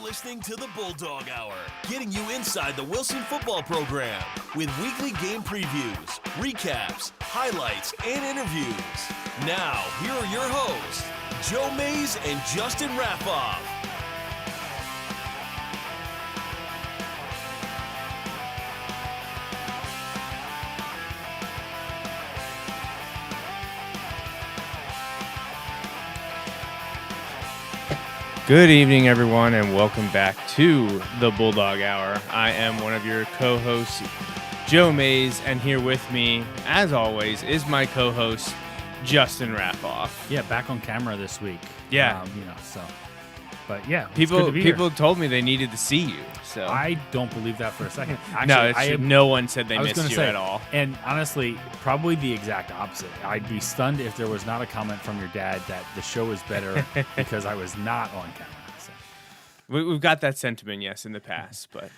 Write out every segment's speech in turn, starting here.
listening to the Bulldog Hour, getting you inside the Wilson football program with weekly game previews, recaps, highlights, and interviews. Now, here are your hosts, Joe Mays and Justin Raffoff. Good evening, everyone, and welcome back to the Bulldog Hour. I am one of your co-hosts, Joe Mays, and here with me, as always, is my co-host, Justin Raffoff. Yeah, back on camera this week. Yeah. But yeah, people told me they needed to see you. So I don't believe that for a second. Actually, no one said they missed you at all. And honestly, probably the exact opposite. I'd be stunned if there was not a comment from your dad that the show is better because I was not on camera. So. We've got that sentiment, yes, in the past. But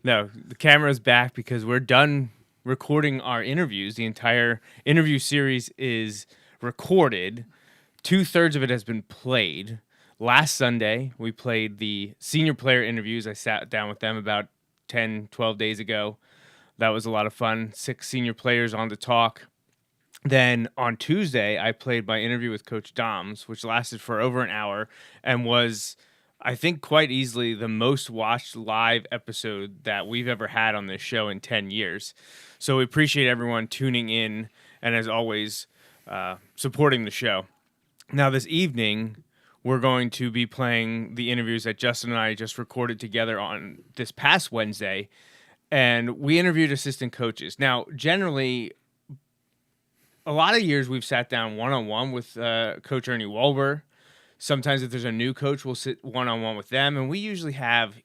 no, the camera's back because we're done recording our interviews. The entire interview series is recorded. 2/3 of it has been played. Last Sunday, we played the senior player interviews. I sat down with them about 10, 12 days ago. That was a lot of fun. 6 senior players on to talk. Then on Tuesday, I played my interview with Coach Doms, which lasted for over an hour and was, I think, quite easily the most watched live episode that we've ever had on this show in 10 years. So we appreciate everyone tuning in and, as always, supporting the show. Now, this evening, we're going to be playing the interviews that Justin and I just recorded together on this past Wednesday, and we interviewed assistant coaches. Now, generally, a lot of years we've sat down one-on-one with Coach Ernie Walber. Sometimes if there's a new coach, we'll sit one-on-one with them, and we usually have,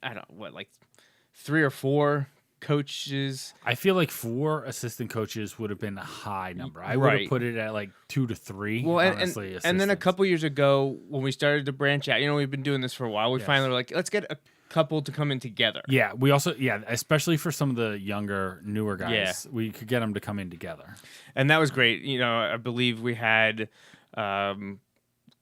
3 or 4 coaches. I feel like 4 assistant coaches would have been a high number. I would have put it at like 2 to 3. Well, honestly, and then a couple years ago when we started to branch out, we've been doing this for a while. We finally were like, let's get a couple to come in together. Yeah, we also, especially for some of the younger, newer guys, we could get them to come in together. And that was great. I believe we had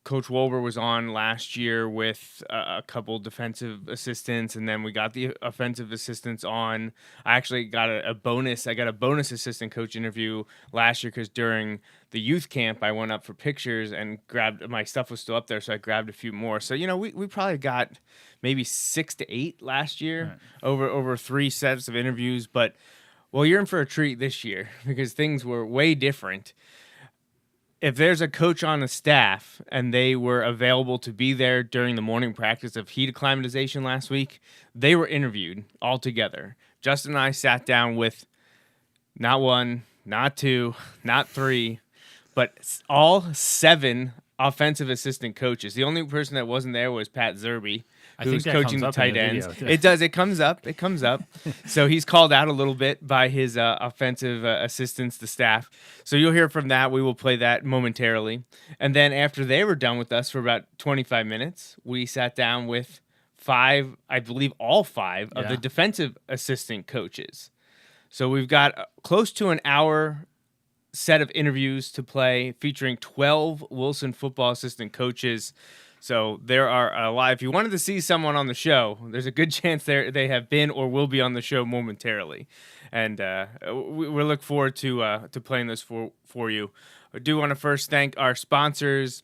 Coach Wolber was on last year with a couple defensive assistants, and then we got the offensive assistants on. I actually got a bonus. I got a bonus assistant coach interview last year because during the youth camp, I went up for pictures and grabbed, my stuff was still up there, so I grabbed a few more. So, we probably got maybe 6 to 8 last year over 3 sets of interviews. But, well, you're in for a treat this year because things were way different. If there's a coach on the staff and they were available to be there during the morning practice of heat acclimatization last week, they were interviewed all together. Justin and I sat down with not 1, not 2, not 3, but all 7 offensive assistant coaches. The only person that wasn't there was Pat Zerby, who was coaching the tight ends. It does. It comes up. So he's called out a little bit by his offensive assistants, the staff. So you'll hear from that. We will play that momentarily. And then after they were done with us for about 25 minutes, we sat down with 5, I believe all 5 of the defensive assistant coaches. So we've got close to an hour set of interviews to play featuring 12 Wilson football assistant coaches. So there are a lot. If you wanted to see someone on the show, there's a good chance they have been or will be on the show momentarily. And we look forward to playing this for you. I do want to first thank our sponsors.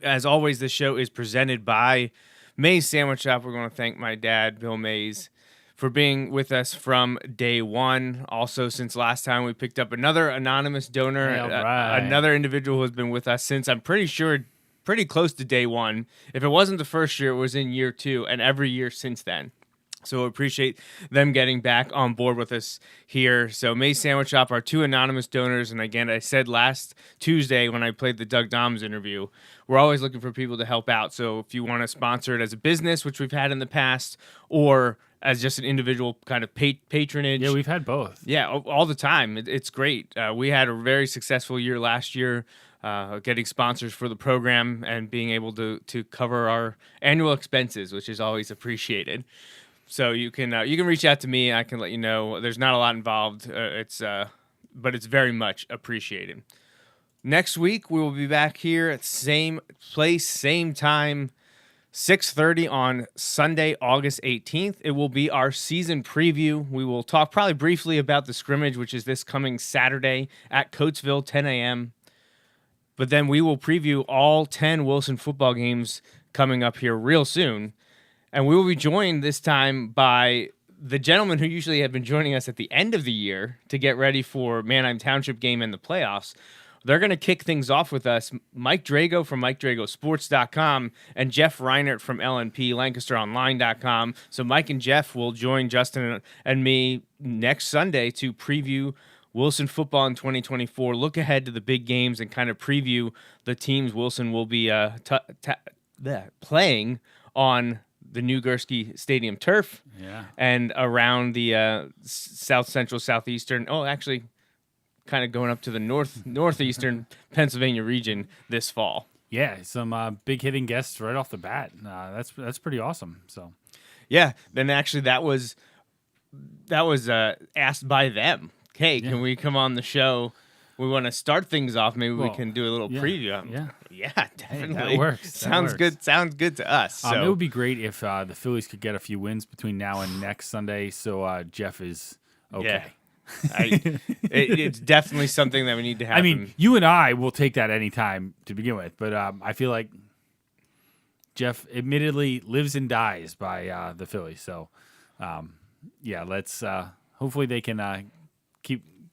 As always, this show is presented by Mays Sandwich Shop. We're going to thank my dad, Bill Mays, for being with us from day one. Also, since last time, we picked up another anonymous donor, another individual who has been with us since, I'm pretty sure, pretty close to day one. If it wasn't the first year, it was in year 2, and every year since then. So appreciate them getting back on board with us here. So Mays Sandwich Shop, our 2 anonymous donors, and again, I said last Tuesday when I played the Doug Doms interview, we're always looking for people to help out. So if you want to sponsor it as a business, which we've had in the past, or as just an individual kind of patronage. Yeah, we've had both. Yeah, all the time. It's great. We had a very successful year last year. Getting sponsors for the program and being able to cover our annual expenses, which is always appreciated. So you can reach out to me. I can let you know. There's not a lot involved. But it's very much appreciated. Next week we will be back here at same place, same time, 6:30 on Sunday, August 18th. It will be our season preview. We will talk probably briefly about the scrimmage, which is this coming Saturday at Coatesville, 10 a.m. But then we will preview all 10 Wilson football games coming up here real soon. And we will be joined this time by the gentleman who usually have been joining us at the end of the year to get ready for Manheim Township game and the playoffs. They're going to kick things off with us, Mike Drago from MikeDragoSports.com and Jeff Reinhart from LNP, LancasterOnline.com. So Mike and Jeff will join Justin and me next Sunday to preview Wilson football in 2024, look ahead to the big games, and kind of preview the teams Wilson will be playing on the new Gursky Stadium turf and around the south central, southeastern. Oh, actually, kind of going up to the northeastern Pennsylvania region this fall. Yeah, some big hitting guests right off the bat. That's pretty awesome. So, yeah, then actually that was asked by them. Hey, can we come on the show? We want to start things off. Maybe we can do a little preview. Yeah, definitely. Hey, that works. Sounds good. Sounds good to us. So it would be great if the Phillies could get a few wins between now and next Sunday. So Jeff is okay. Yeah. It's definitely something that we need to have. I mean, you and I will take that anytime to begin with, but I feel like Jeff admittedly lives and dies by the Phillies. So, let's hopefully they can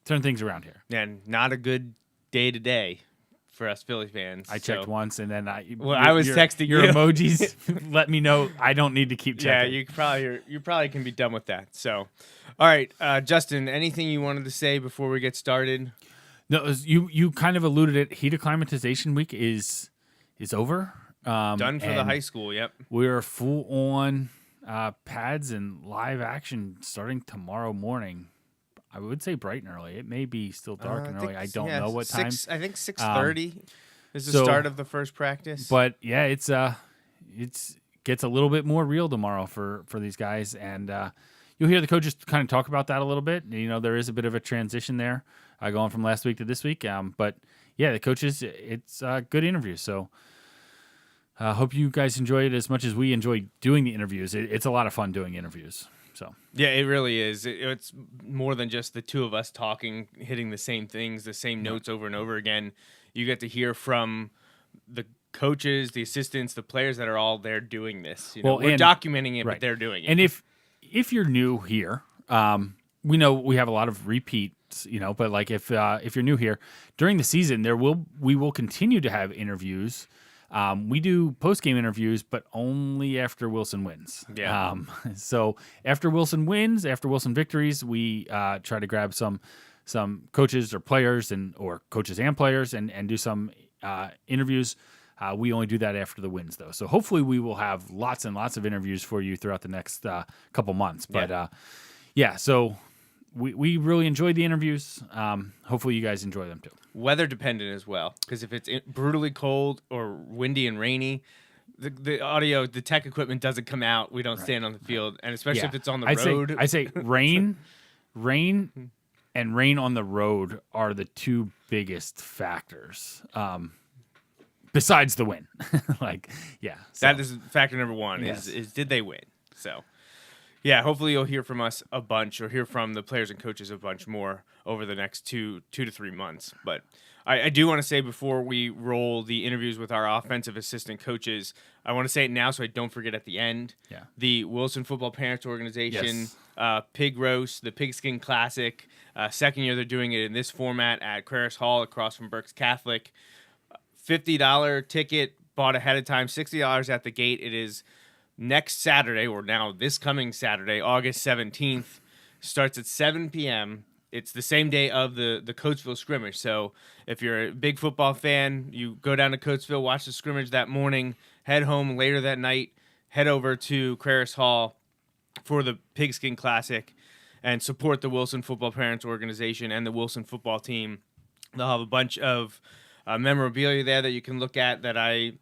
turn things around here. And not a good day today for us Phillies fans. I checked once, and then I was texting your you. emojis. Let me know I don't need to keep checking. Yeah, you probably can be done with that. So. All right, Justin, anything you wanted to say before we get started? No, you kind of alluded it. Heat acclimatization week is over. Done for the high school, yep. We're full on pads and live action starting tomorrow morning. I would say bright and early. It may be still dark and early. I don't know what time. I think 6:30 is the start of the first practice. But yeah, it's gets a little bit more real tomorrow for these guys, and you'll hear the coaches kind of talk about that a little bit. You know, there is a bit of a transition there going from last week to this week. But, yeah, the coaches, it's good interviews. So I hope you guys enjoy it as much as we enjoy doing the interviews. It's a lot of fun doing interviews. So yeah, it really is. It's more than just the two of us talking, hitting the same things, the same notes over and over again. You get to hear from the coaches, the assistants, the players that are all there doing this. You know, we're documenting it, but they're doing it. And if you're new here, we know we have a lot of repeats, but like if you're new here during the season, we will continue to have interviews. We do post-game interviews, but only after Wilson wins. Yeah. So after Wilson wins, after Wilson victories, we try to grab some coaches or players or coaches and players and do some interviews. We only do that after the wins, though. So hopefully we will have lots and lots of interviews for you throughout the next couple months. But, so we really enjoyed the interviews. Hopefully you guys enjoy them, too. Weather dependent as well, because if it's brutally cold or windy and rainy, the audio, the tech equipment doesn't come out. We don't stand on the field, and especially if it's on the road. I'd say rain and rain on the road are the two biggest factors. Besides the win. That is factor number one, yes. is did they win? So, yeah, hopefully you'll hear from us a bunch or hear from the players and coaches a bunch more over the next 2 to 3 months. But I do want to say before we roll the interviews with our offensive assistant coaches, I want to say it now so I don't forget at the end. Yeah. The Wilson Football Parents Organization, yes. Pig Roast, the Pigskin Classic, second year they're doing it in this format at Claris Hall across from Berks Catholic. $50 ticket bought ahead of time, $60 at the gate. It is next Saturday, or now this coming Saturday, August 17th. Starts at 7 p.m. It's the same day of the Coatesville scrimmage. So if you're a big football fan, you go down to Coatesville, watch the scrimmage that morning, head home later that night, head over to Claris Hall for the Pigskin Classic and support the Wilson Football Parents Organization and the Wilson football team. They'll have a bunch of memorabilia there that you can look at that I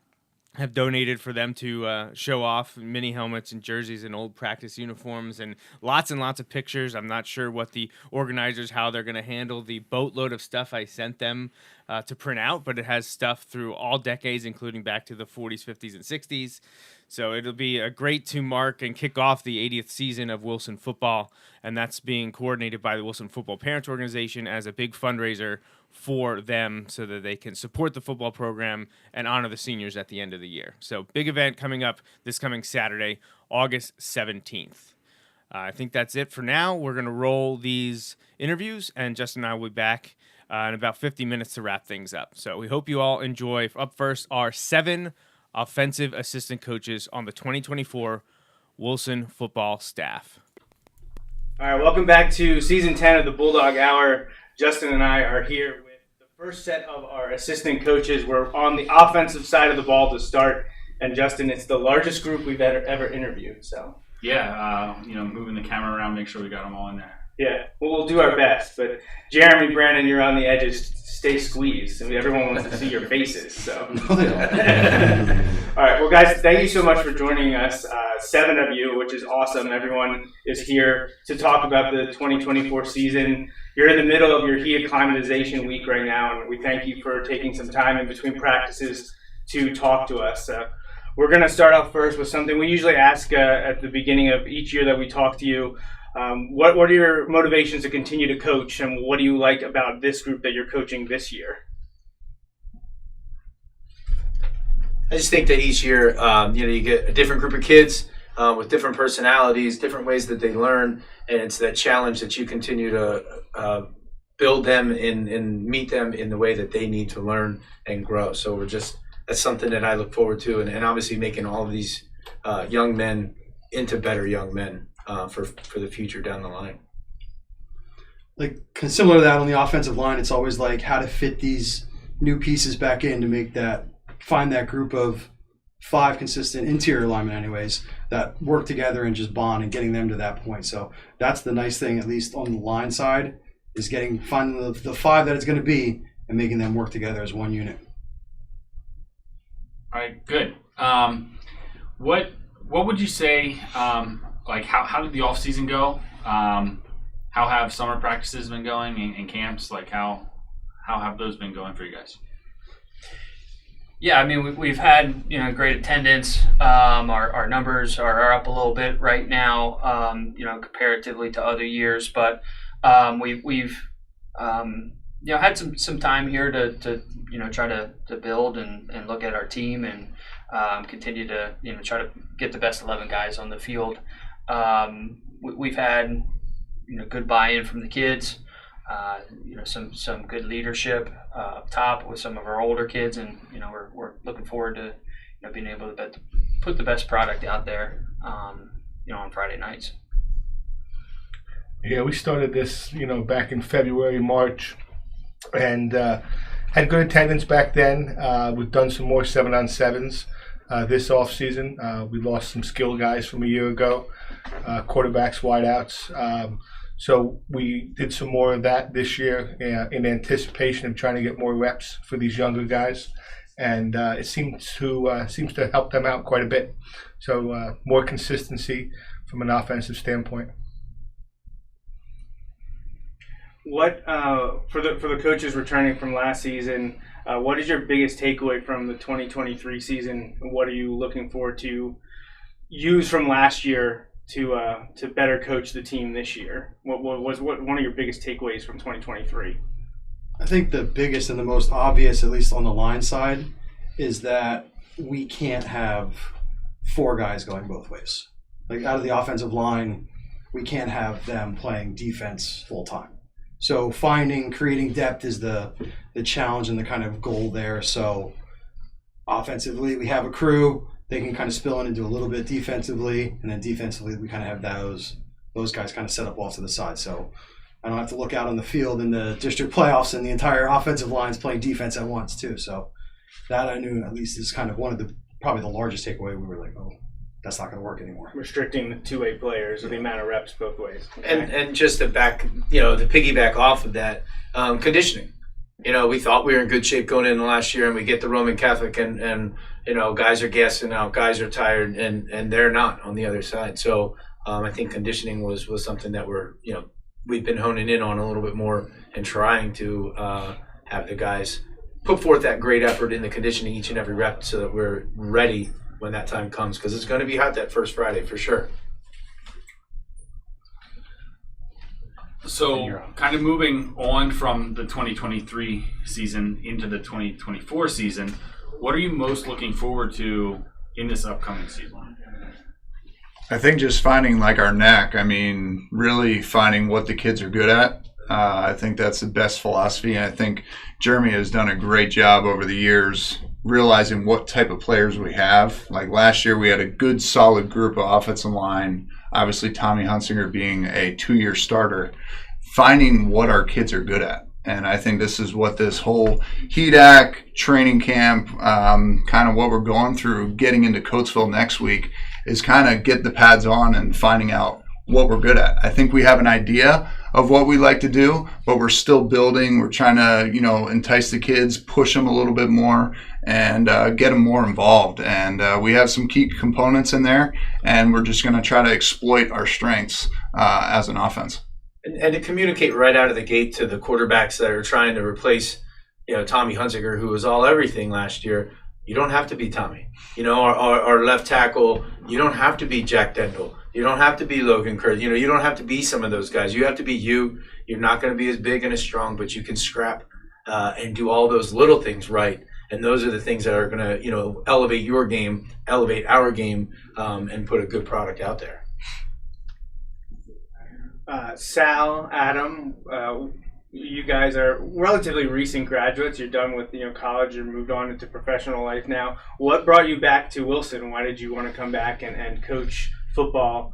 have donated for them to show off, mini helmets and jerseys and old practice uniforms and lots of pictures. I'm not sure what the organizers, how they're going to handle the boatload of stuff I sent them to print out, but it has stuff through all decades, including back to the 40s, 50s, and 60s. So it'll be great to mark and kick off the 80th season of Wilson football, and that's being coordinated by the Wilson Football Parents Organization as a big fundraiser for them so that they can support the football program and honor the seniors at the end of the year. So big event coming up this coming Saturday, August 17th. I think that's it for now. We're going to roll these interviews, and Justin and I will be back in about 50 minutes to wrap things up. So we hope you all enjoy. Up first are 7 offensive assistant coaches on the 2024 Wilson football staff. All right, welcome back to Season 10 of the Bulldog Hour. Justin and I are here with the first set of our assistant coaches. We're on the offensive side of the ball to start. And Justin, it's the largest group we've ever interviewed. So yeah, moving the camera around, make sure we got them all in there. Yeah, well, we'll do our best. But Jeremy, Brandon, you're on the edges. Stay squeezed. I mean, everyone wants to see your faces. So, all right. Well, guys, thank you so much for joining us. 7 of you, which is awesome. Everyone is here to talk about the 2024 season. You're in the middle of your HE acclimatization week right now, and we thank you for taking some time in between practices to talk to us. We're going to start off first with something we usually ask at the beginning of each year that we talk to you. What are your motivations to continue to coach, and what do you like about this group that you're coaching this year? I just think that each year, you get a different group of kids with different personalities, different ways that they learn, and it's that challenge that you continue to build them and meet them in the way that they need to learn and grow. So that's something that I look forward to, and obviously making all of these young men into better young men for the future down the line. Like similar to that on the offensive line, it's always like how to fit these new pieces back in to find that group of 5 consistent interior linemen anyways that work together and just bond and getting them to that point. So that's the nice thing, at least on the line side, is finding the 5 that it's going to be and making them work together as one unit. All right, good. What would you say, how did the off season go? How have summer practices been going and camps? Like how have those been going for you guys? Yeah, I mean, we've had, great attendance. Our numbers are up a little bit right now, comparatively to other years. But we've had some time here to try to build and look at our team and continue to, try to get the best 11 guys on the field. We've had, good buy-in from the kids. Some good leadership up top with some of our older kids, and we're looking forward to being able to put the best product out there on Friday nights. Yeah, we started this back in February, March, and had good attendance back then. We've done some more 7-on-7s this off season. We lost some skill guys from a year ago, quarterbacks, wideouts. So we did some more of that this year in anticipation of trying to get more reps for these younger guys, and it seems to help them out quite a bit. So more consistency from an offensive standpoint. What for the coaches returning from last season? What is your biggest takeaway from the 2023 season? What are you looking forward to use from last year to better coach the team this year? What was one of your biggest takeaways from 2023? I think the biggest and the most obvious, at least on the line side, is that we can't have 4 guys going both ways. Like out of the offensive line, we can't have them playing defense full time. So creating depth is the challenge and the kind of goal there. So offensively, we have a crew. They can kind of spill in and do a little bit defensively, and then defensively, we kind of have those guys kind of set up off to the side. So I don't have to look out on the field in the district playoffs and the entire offensive line's playing defense at once too. So that I knew at least is kind of probably the largest takeaway. We were like, oh, that's not going to work anymore. Restricting the 2-way players or the amount of reps both ways. Okay. And just to piggyback off of that, conditioning. We thought we were in good shape going into last year, and we get the Roman Catholic, and guys are gassing out, guys are tired, and they're not on the other side. So I think conditioning was something that we've been honing in on a little bit more and trying to have the guys put forth that great effort in the conditioning each and every rep so that we're ready when that time comes, because it's going to be hot that first Friday for sure. So, kind of moving on from the 2023 season into the 2024 season, what are you most looking forward to in this upcoming season? I think just finding like our knack. I mean, really finding what the kids are good at. I think that's the best philosophy. And I think Jeremy has done a great job over the years realizing what type of players we have. Like last year, we had a good, solid group of offensive line. Obviously, Tommy Hunsinger being a 2-year starter, finding what our kids are good at. And I think this is what this whole HEDAC training camp, kind of what we're going through, getting into Coatesville next week, is kind of get the pads on and finding out what we're good at. I think we have an idea of what we like to do, but we're still building. We're trying to, entice the kids, push them a little bit more, and get them more involved. And we have some key components in there, and we're just going to try to exploit our strengths as an offense. And to communicate right out of the gate to the quarterbacks that are trying to replace, Tommy Hunsinger, who was all everything last year. You don't have to be Tommy. Our left tackle, you don't have to be Jack Dendle. You don't have to be Logan Kurtz. You don't have to be some of those guys. You have to be you. You're not going to be as big and as strong, but you can scrap and do all those little things right. And those are the things that are going to, elevate your game, elevate our game, and put a good product out there. Sal, Adam, you guys are relatively recent graduates. You're done with college. You're moved on into professional life now. What brought you back to Wilson? Why did you want to come back and coach football?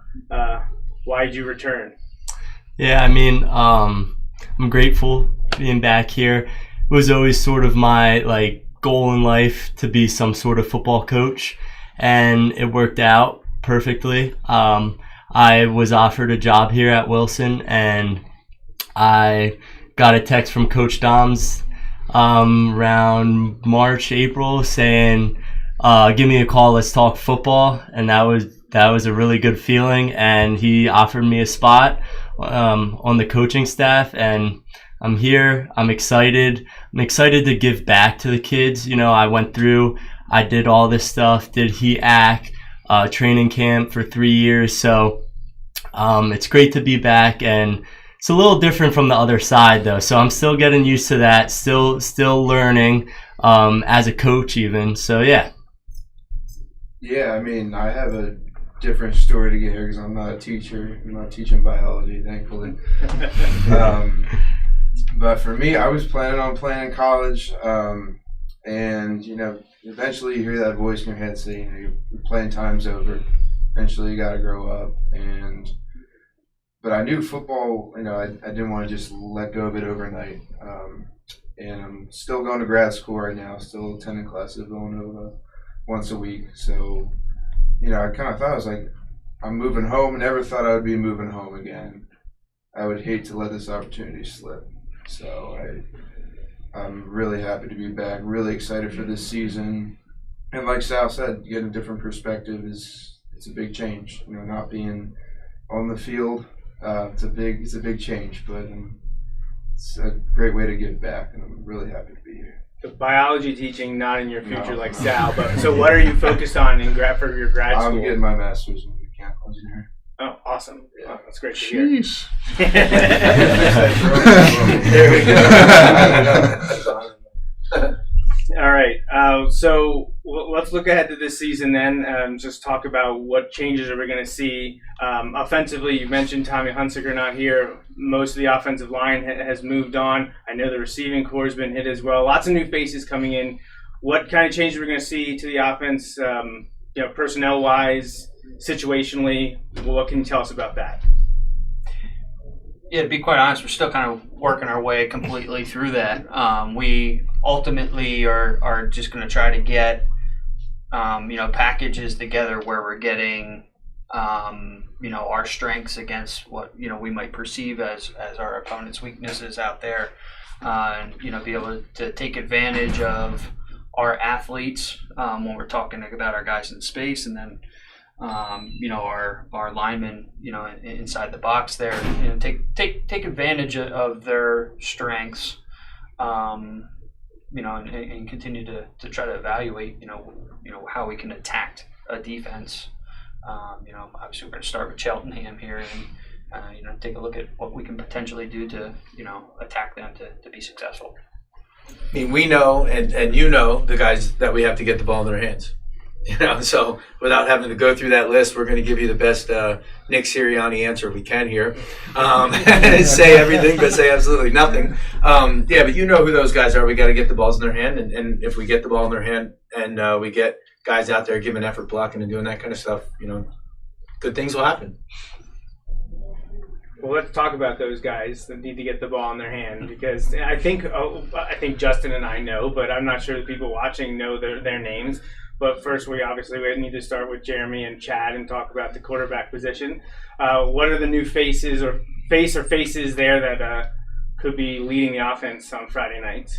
Why did you return? Yeah, I mean, I'm grateful being back here. It was always sort of my goal in life to be some sort of football coach, and it worked out perfectly. I was offered a job here at Wilson, and I got a text from Coach Doms around March, April saying, give me a call, let's talk football. And that was a really good feeling. And he offered me a spot on the coaching staff, and I'm here. I'm excited. I'm excited to give back to the kids. I did all this stuff, did HEAC, training camp for 3 years. So it's great to be back, and it's a little different from the other side, though. So I'm still getting used to that, still learning as a coach even. So, yeah. Yeah, I mean, I have a different story to get here because I'm not a teacher. I'm not teaching biology, thankfully. But for me, I was planning on playing in college. And, eventually you hear that voice in your head saying, your playing time's over. Eventually you got to grow up. But I knew football, I didn't want to just let go of it overnight. And I'm still going to grad school right now, still attending classes at Villanova once a week. So, I kind of thought, I was like, I'm moving home. Never thought I would be moving home again. I would hate to let this opportunity slip. So I'm really happy to be back, really excited for this season. And like Sal said, getting a different perspective it's a big change. Not being on the field. It's a big change, but it's a great way to give back, and I'm really happy to be here. The biology teaching not in your future like Sal, but so what are you focused on for your grad school? I'm getting my master's in mechanical engineering. Oh, awesome! Yeah. Wow, that's great to hear. Jeez. There we go. All right, so let's look ahead to this season then. Just talk about what changes are we going to see. Offensively, you mentioned Tommy Hunsinger not here. Most of the offensive line has moved on. I know the receiving core has been hit as well. Lots of new faces coming in. What kind of changes are we going to see to the offense, personnel-wise, situationally? What can you tell us about that? Yeah, to be quite honest, we're still kind of working our way completely through that. We ultimately are just going to try to get, packages together where we're getting, our strengths against what, we might perceive as our opponent's weaknesses out there, and, be able to take advantage of our athletes when we're talking about our guys in space, and then our linemen, inside the box there, take advantage of their strengths, and continue to try to evaluate, how we can attack a defense. Obviously we're going to start with Cheltenham here and take a look at what we can potentially do to attack them to be successful. I mean, we know, and the guys that we have to get the ball in their hands. So without having to go through that list, we're going to give you the best Nick Sirianni answer we can here. Say everything, but say absolutely nothing. But who those guys are. We got to get the balls in their hand, and if we get the ball in their hand and we get guys out there giving effort, blocking, and doing that kind of stuff, good things will happen. Well, let's talk about those guys that need to get the ball in their hand, because I think Justin and I know, but I'm not sure the people watching know their names. But first, we need to start with Jeremy and Chad and talk about the quarterback position. What are the new faces there that could be leading the offense on Friday nights?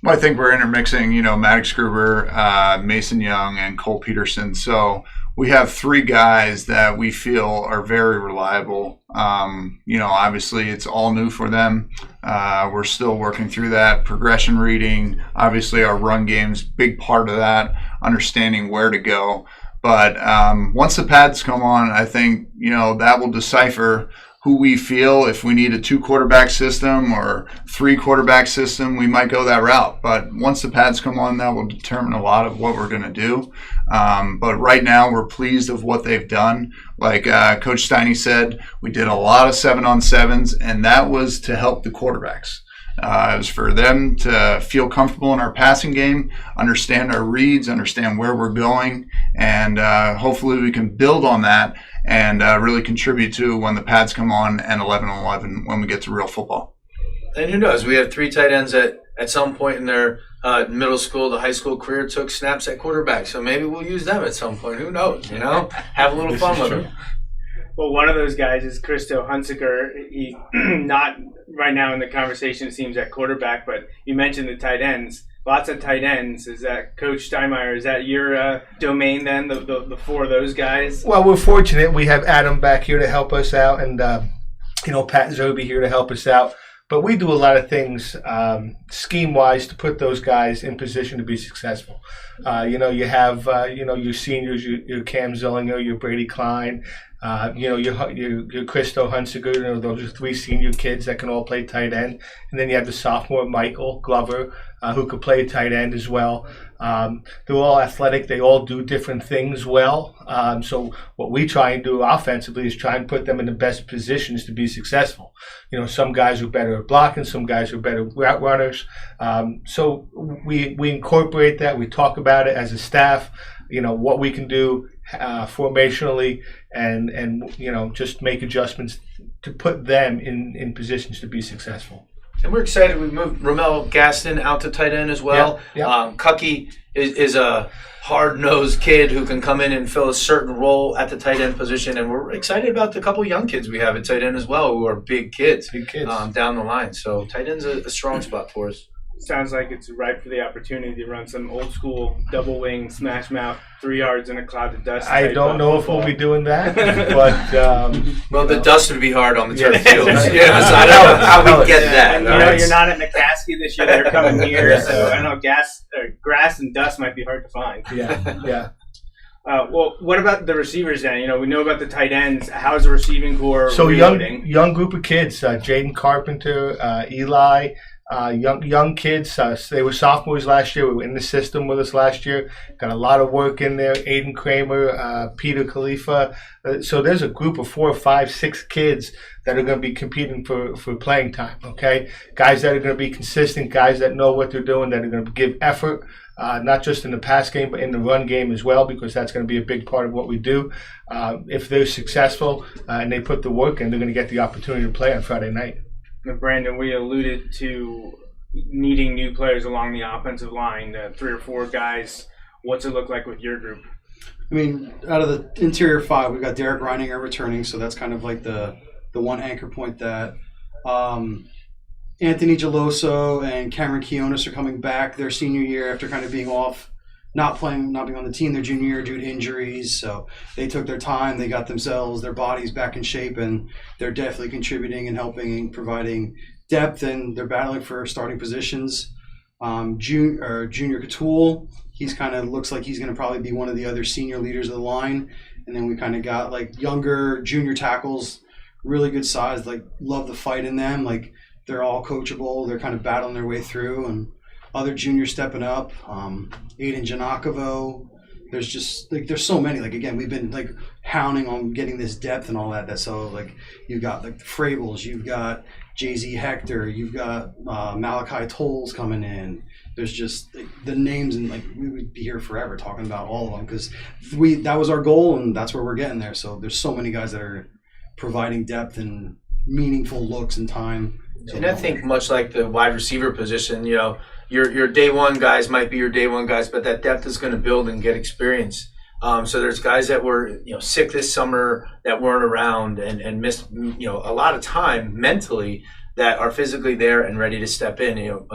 Well, I think we're intermixing, Maddox Gruber, Mason Young, and Cole Peterson. So we have 3 guys that we feel are very reliable. Obviously it's all new for them. We're still working through that. Progression reading, obviously our run game's big part of that, understanding where to go. But once the pads come on, I think, that will decipher who we feel. If we need a 2 quarterback system or 3 quarterback system, we might go that route. But once the pads come on, that will determine a lot of what we're going to do. But right now, we're pleased of what they've done. Like Coach Steiny said, we did a lot of 7-on-7s, and that was to help the quarterbacks. It was for them to feel comfortable in our passing game, understand our reads, understand where we're going, and hopefully we can build on that and really contribute to when the pads come on and 11-on-11 when we get to real football. And who knows? We have 3 tight ends that at some point in their middle school to high school career took snaps at quarterback. So maybe we'll use them at some point. Who knows? Have a little fun with them. Well, one of those guys is Christo Hunsaker. He not right now in the conversation, it seems, at quarterback, but you mentioned the tight ends. Lots of tight ends. Is that Coach Steinmeier? Is that your domain then, the 4 of those guys? Well, we're fortunate. We have Adam back here to help us out, and Pat Zobe here to help us out. But we do a lot of things scheme-wise to put those guys in position to be successful. You have your seniors, your Cam Zillinger, your Brady Klein, your Christo Hunsaker. Those are 3 senior kids that can all play tight end. And then you have the sophomore Michael Glover, who could play tight end as well. They're all athletic. They all do different things well. So what we try and do offensively is try and put them in the best positions to be successful. Some guys are better at blocking. Some guys are better route runners. So we incorporate that. We talk about it as a staff, what we can do formationally and just make adjustments to put them in positions to be successful. And we're excited. We moved Ramel Gaston out to tight end as well. Cucky is a hard-nosed kid who can come in and fill a certain role at the tight end position. And we're excited about the couple young kids we have at tight end as well, who are big kids. Down the line. So tight end's a strong spot for us. Sounds like it's ripe for the opportunity to run some old school double wing smash mouth 3 yards in a cloud of dust. I don't know if we'll be doing that, but the dust would be hard on the turf fields. So I don't know how we get that. And, you're not at McCaskey this year; they're coming here, so I know grass and dust might be hard to find. Yeah. Well, what about the receivers then? We know about the tight ends. How's the receiving core reloading? Young group of kids. Jaden Carpenter, Eli. Young kids. They were sophomores last year. We were in the system with us last year. Got a lot of work in there. Aiden Kramer, Peter Khalifa. So there's a group of 4, 5, 6 kids that are going to be competing for playing time. Okay, guys that are going to be consistent. Guys that know what they're doing. That are going to give effort. Not just in the pass game, but in the run game as well, because that's going to be a big part of what we do. If they're successful and they put the work in, they're going to get the opportunity to play on Friday night. Brandon, we alluded to needing new players along the offensive line, 3 or 4 guys. What's it look like with your group? I mean, out of the interior 5, we've got Derek Reininger returning, so that's kind of like the one anchor point that Anthony Geloso and Cameron Kionis are coming back their senior year after kind of being off, not being on the team their junior year due to injuries. So they took their time, they got their bodies back in shape, and they're definitely contributing and helping and providing depth, and they're battling for starting positions. Junior Catul, he's kind of looks like he's going to probably be one of the other senior leaders of the line. And then we kind of got like younger junior tackles, really good size, like love the fight in them. Like they're all coachable. They're kind of battling their way through, and other juniors stepping up. Aiden Janakovo. There's just like there's so many. Like again, we've been like hounding on getting this depth and all that. That's so like you've got like the Frables, you've got Jay-Z Hector, you've got Malachi Tolles coming in. There's just like, the names, and like we would be here forever talking about all of them because that was our goal, and that's where we're getting there. So there's so many guys that are providing depth and meaningful looks and time. So and I think much like the wide receiver position, you know, your day one guys might be your day one guys, but that depth is going to build and get experience. So there's guys that were sick this summer that weren't around and missed a lot of time mentally that are physically there and ready to step in.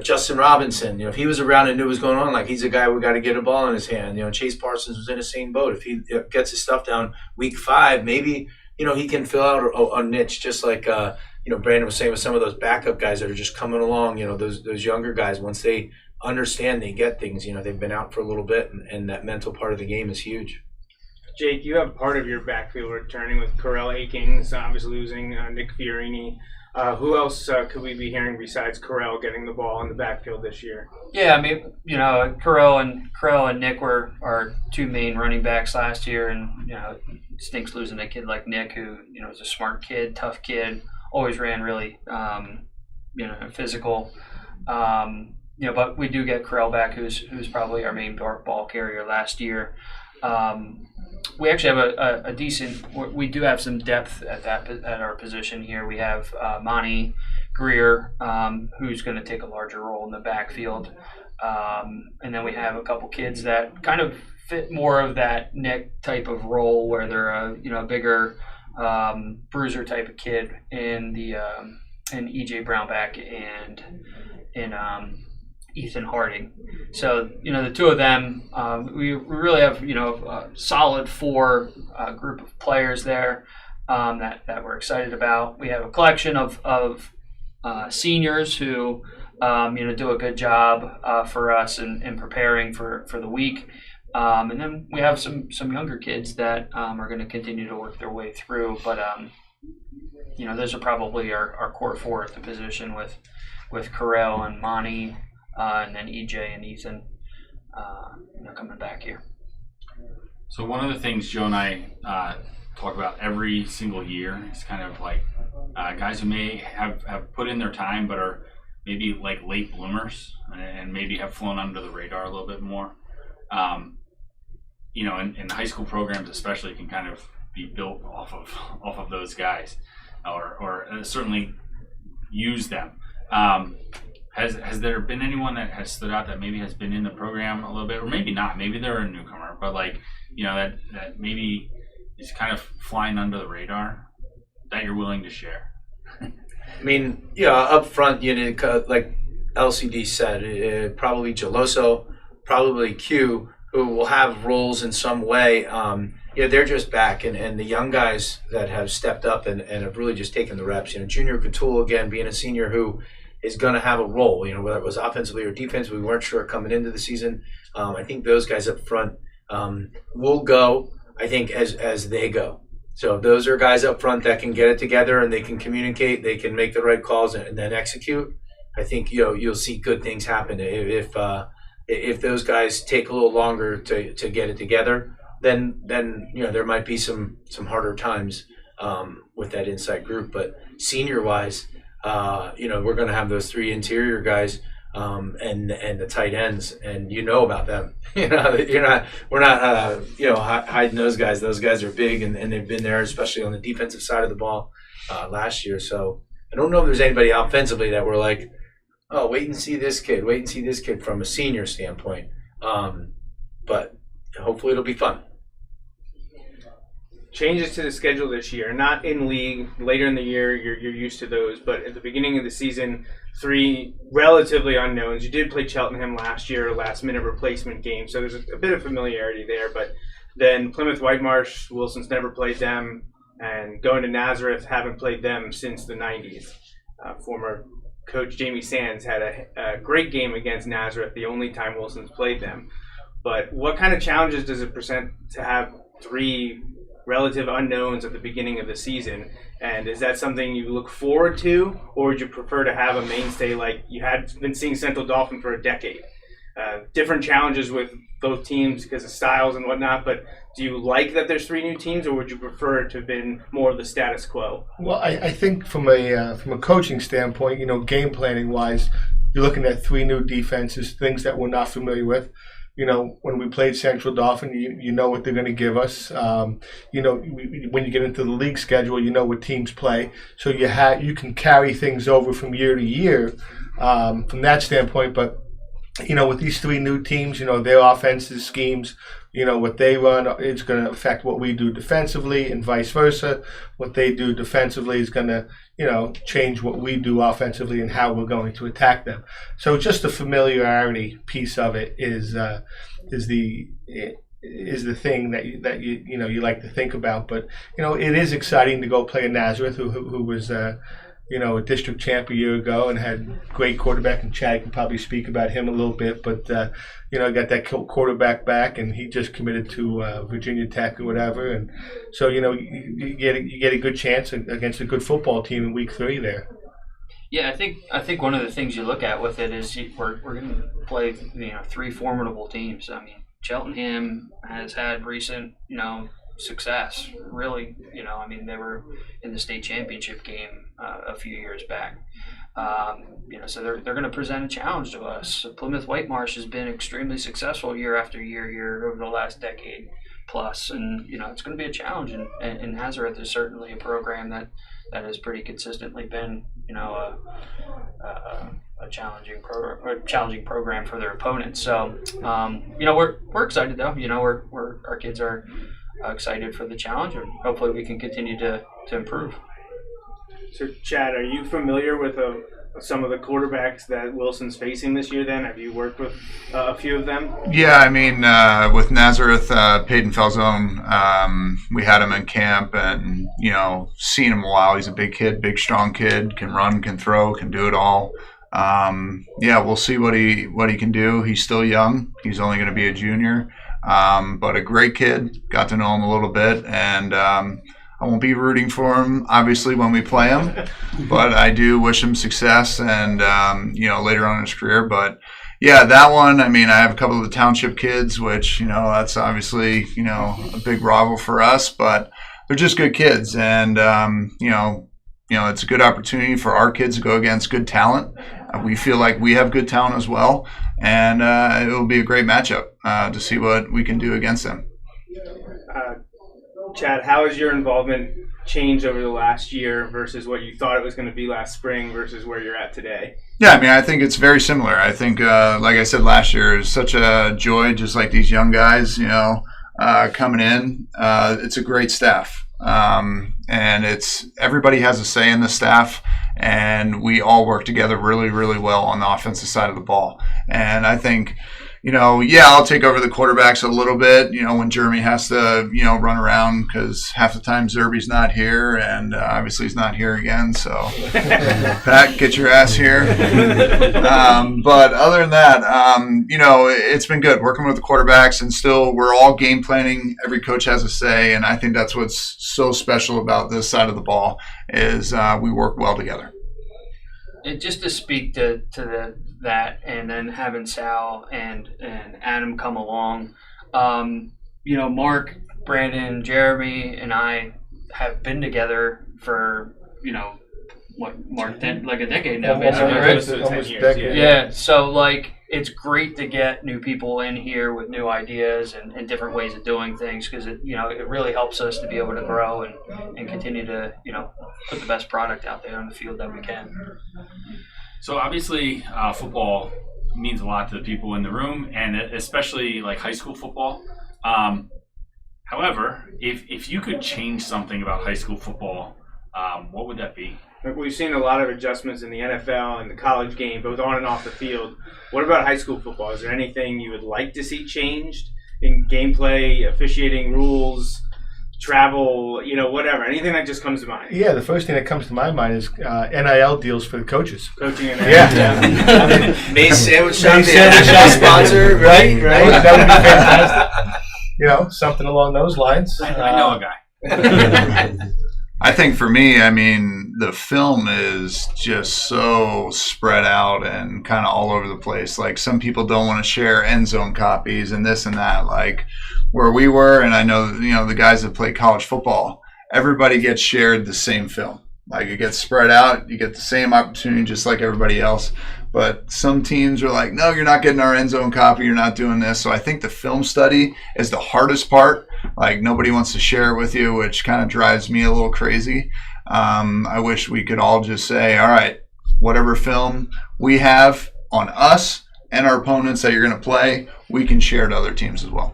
Justin Robinson, if he was around and knew what was going on, like he's a guy we got to get a ball in his hand. Chase Parsons was in the same boat. If he gets his stuff down week 5, maybe he can fill out a niche just like Brandon was saying with some of those backup guys that are just coming along. Those younger guys, once they understand, they get things. They've been out for a little bit, and that mental part of the game is huge. Jake, you have part of your backfield returning with Corell Akings, obviously losing Nick Fiorini. Who else could we be hearing besides Corell getting the ball in the backfield this year? Yeah, I mean, Corell and Nick were our 2 main running backs last year, and it stinks losing a kid like Nick, who is a smart kid, tough kid, always ran really, physical. But we do get Corell back, who's probably our main ball carrier last year. We actually have a decent. We do have some depth at our position here. We have Monty Greer, who's going to take a larger role in the backfield, and then we have a couple kids that kind of fit more of that Nick type of role, where they're a bigger bruiser type of kid in the in EJ Brownback and in Ethan Harding. So, the 2 of them, we really have, a solid 4 group of players there that we're excited about. We have a collection of seniors who, do a good job for us in preparing for the week. And then we have some younger kids that are going to continue to work their way through. But, those are probably our core 4 at the position with Corell and Monty, and then EJ and Ethan coming back here. So one of the things Joe and I talk about every single year is kind of like guys who may have put in their time but are maybe like late bloomers and maybe have flown under the radar a little bit more. In high school programs especially can kind of be built off of those guys or certainly use them. Has there been anyone that has stood out that maybe has been in the program a little bit, or maybe not? Maybe they're a newcomer, but that maybe is kind of flying under the radar that you're willing to share. I mean, up front, like LCD said, probably Geloso, probably Q, who will have roles in some way. They're just back, and the young guys that have stepped up and have really just taken the reps. Junior Catul, again, being a senior who is going to have a role, whether it was offensively or defensively. We weren't sure coming into the season. I think those guys up front will go, I think, as they go. So those are guys up front that can get it together and they can communicate, they can make the right calls and then execute. I think, you'll see good things happen. If those guys take a little longer to get it together, then there might be some harder times with that inside group. But senior-wise, we're going to have those 3 interior guys and the tight ends, and about them. We're not hiding those guys. Those guys are big, and they've been there, especially on the defensive side of the ball last year. So I don't know if there's anybody offensively that we're like, oh, wait and see this kid from a senior standpoint. But hopefully it'll be fun. Changes to the schedule this year, not in league. Later in the year, you're used to those, but at the beginning of the season, 3 relatively unknowns. You did play Cheltenham last year, last-minute replacement game, so there's a bit of familiarity there. But then Plymouth Whitemarsh, Wilson's never played them, and going to Nazareth, haven't played them since the 90s. Former Coach Jamie Sands had a great game against Nazareth, the only time Wilson's played them. But what kind of challenges does it present to have 3 relative unknowns at the beginning of the season? And is that something you look forward to, or would you prefer to have a mainstay like you had been seeing Central Dauphin for a decade? Different challenges with both teams because of styles and whatnot, but do you like that there's 3 new teams, or would you prefer it to have been more of the status quo? Well, I think from a coaching standpoint, game planning wise, you're looking at 3 new defenses, things that we're not familiar with. When we played Central Dauphin, you know what they're going to give us. When you get into the league schedule, you know what teams play, so you can carry things over from year to year from that standpoint. But with these 3 new teams, their offensive schemes, what they run is going to affect what we do defensively, and vice versa. What they do defensively is going to, change what we do offensively and how we're going to attack them. So just the familiarity piece of it is the thing that you like to think about. But it is exciting to go play in Nazareth, who was a district champ a year ago and had great quarterback, and Chad can probably speak about him a little bit, but got that quarterback back, and he just committed to Virginia Tech or whatever, and so you get a good chance against a good football team in week 3 there. Yeah, I think one of the things you look at with it is we're going to play 3 formidable teams. I mean, Cheltenham has had recent success, really. They were in the state championship game a few years back. So they're going to present a challenge to us. Plymouth Whitemarsh has been extremely successful year after year here over the last decade plus, and it's going to be a challenge. And Nazareth is certainly a program that has pretty consistently been a challenging program for their opponents. So we're excited though. Our kids are excited for the challenge, and hopefully we can continue to improve. So, Chad, are you familiar with some of the quarterbacks that Wilson's facing this year then? Have you worked with a few of them? Yeah, with Nazareth, Peyton Falzone, we had him in camp, and, seen him a while. He's a big kid, big, strong kid, can run, can throw, can do it all. We'll see what he can do. He's still young. He's only going to be a junior. But a great kid. Got to know him a little bit, and I won't be rooting for him, obviously, when we play him, but I do wish him success and, later on in his career. But, yeah, that one, I have a couple of the township kids, which, that's obviously, a big rival for us, but they're just good kids. And, it's a good opportunity for our kids to go against good talent. We feel like we have good talent as well, and it will be a great matchup to see what we can do against them. Chad, how has your involvement changed over the last year versus what you thought it was going to be last spring versus where you're at today? Yeah, I think it's very similar. I think, like I said last year, it was such a joy, just like these young guys, coming in. It's a great staff. And everybody has a say in the staff, and we all work together really, really well on the offensive side of the ball. And I think, I'll take over the quarterbacks a little bit, when Jeremy has to, run around, because half the time Zerby's not here, and obviously he's not here again. So, Pat, get your ass here. But other than that, it's been good working with the quarterbacks, and still we're all game planning. Every coach has a say, and I think that's what's so special about this side of the ball is we work well together. And just to speak to that, and then having Sal and Adam come along, Mark, Brandon, Jeremy, and I have been together for Mark, like a decade now, basically, right? Almost a decade. Yeah. So it's great to get new people in here with new ideas and different ways of doing things, because it really helps us to be able to grow and continue to put the best product out there on the field that we can. So obviously, football means a lot to the people in the room, and especially high school football. However, if you could change something about high school football, what would that be? We've seen a lot of adjustments in the NFL and the college game, both on and off the field. What about high school football? Is there anything you would like to see changed in gameplay, officiating rules, travel, whatever, anything that just comes to mind. Yeah, the first thing that comes to my mind is NIL deals for the coaches. Coaching and Yeah. Maze Sandwich Shop, Maze the Sandwich actual Shop. sponsor, right? That would be fantastic. Something along those lines. I know a guy. I think for me, I mean, the film is just so spread out and kind of all over the place. Like, some people don't want to share end zone copies and this and that. Like, where we were, and I know, the guys that play college football, everybody gets shared the same film. Like, it gets spread out. You get the same opportunity just like everybody else. But some teams are like, no, you're not getting our end zone copy. You're not doing this. So I think the film study is the hardest part. Like, nobody wants to share it with you, which kind of drives me a little crazy. I wish we could all just say, all right, whatever film we have on us and our opponents that you're going to play, we can share to other teams as well.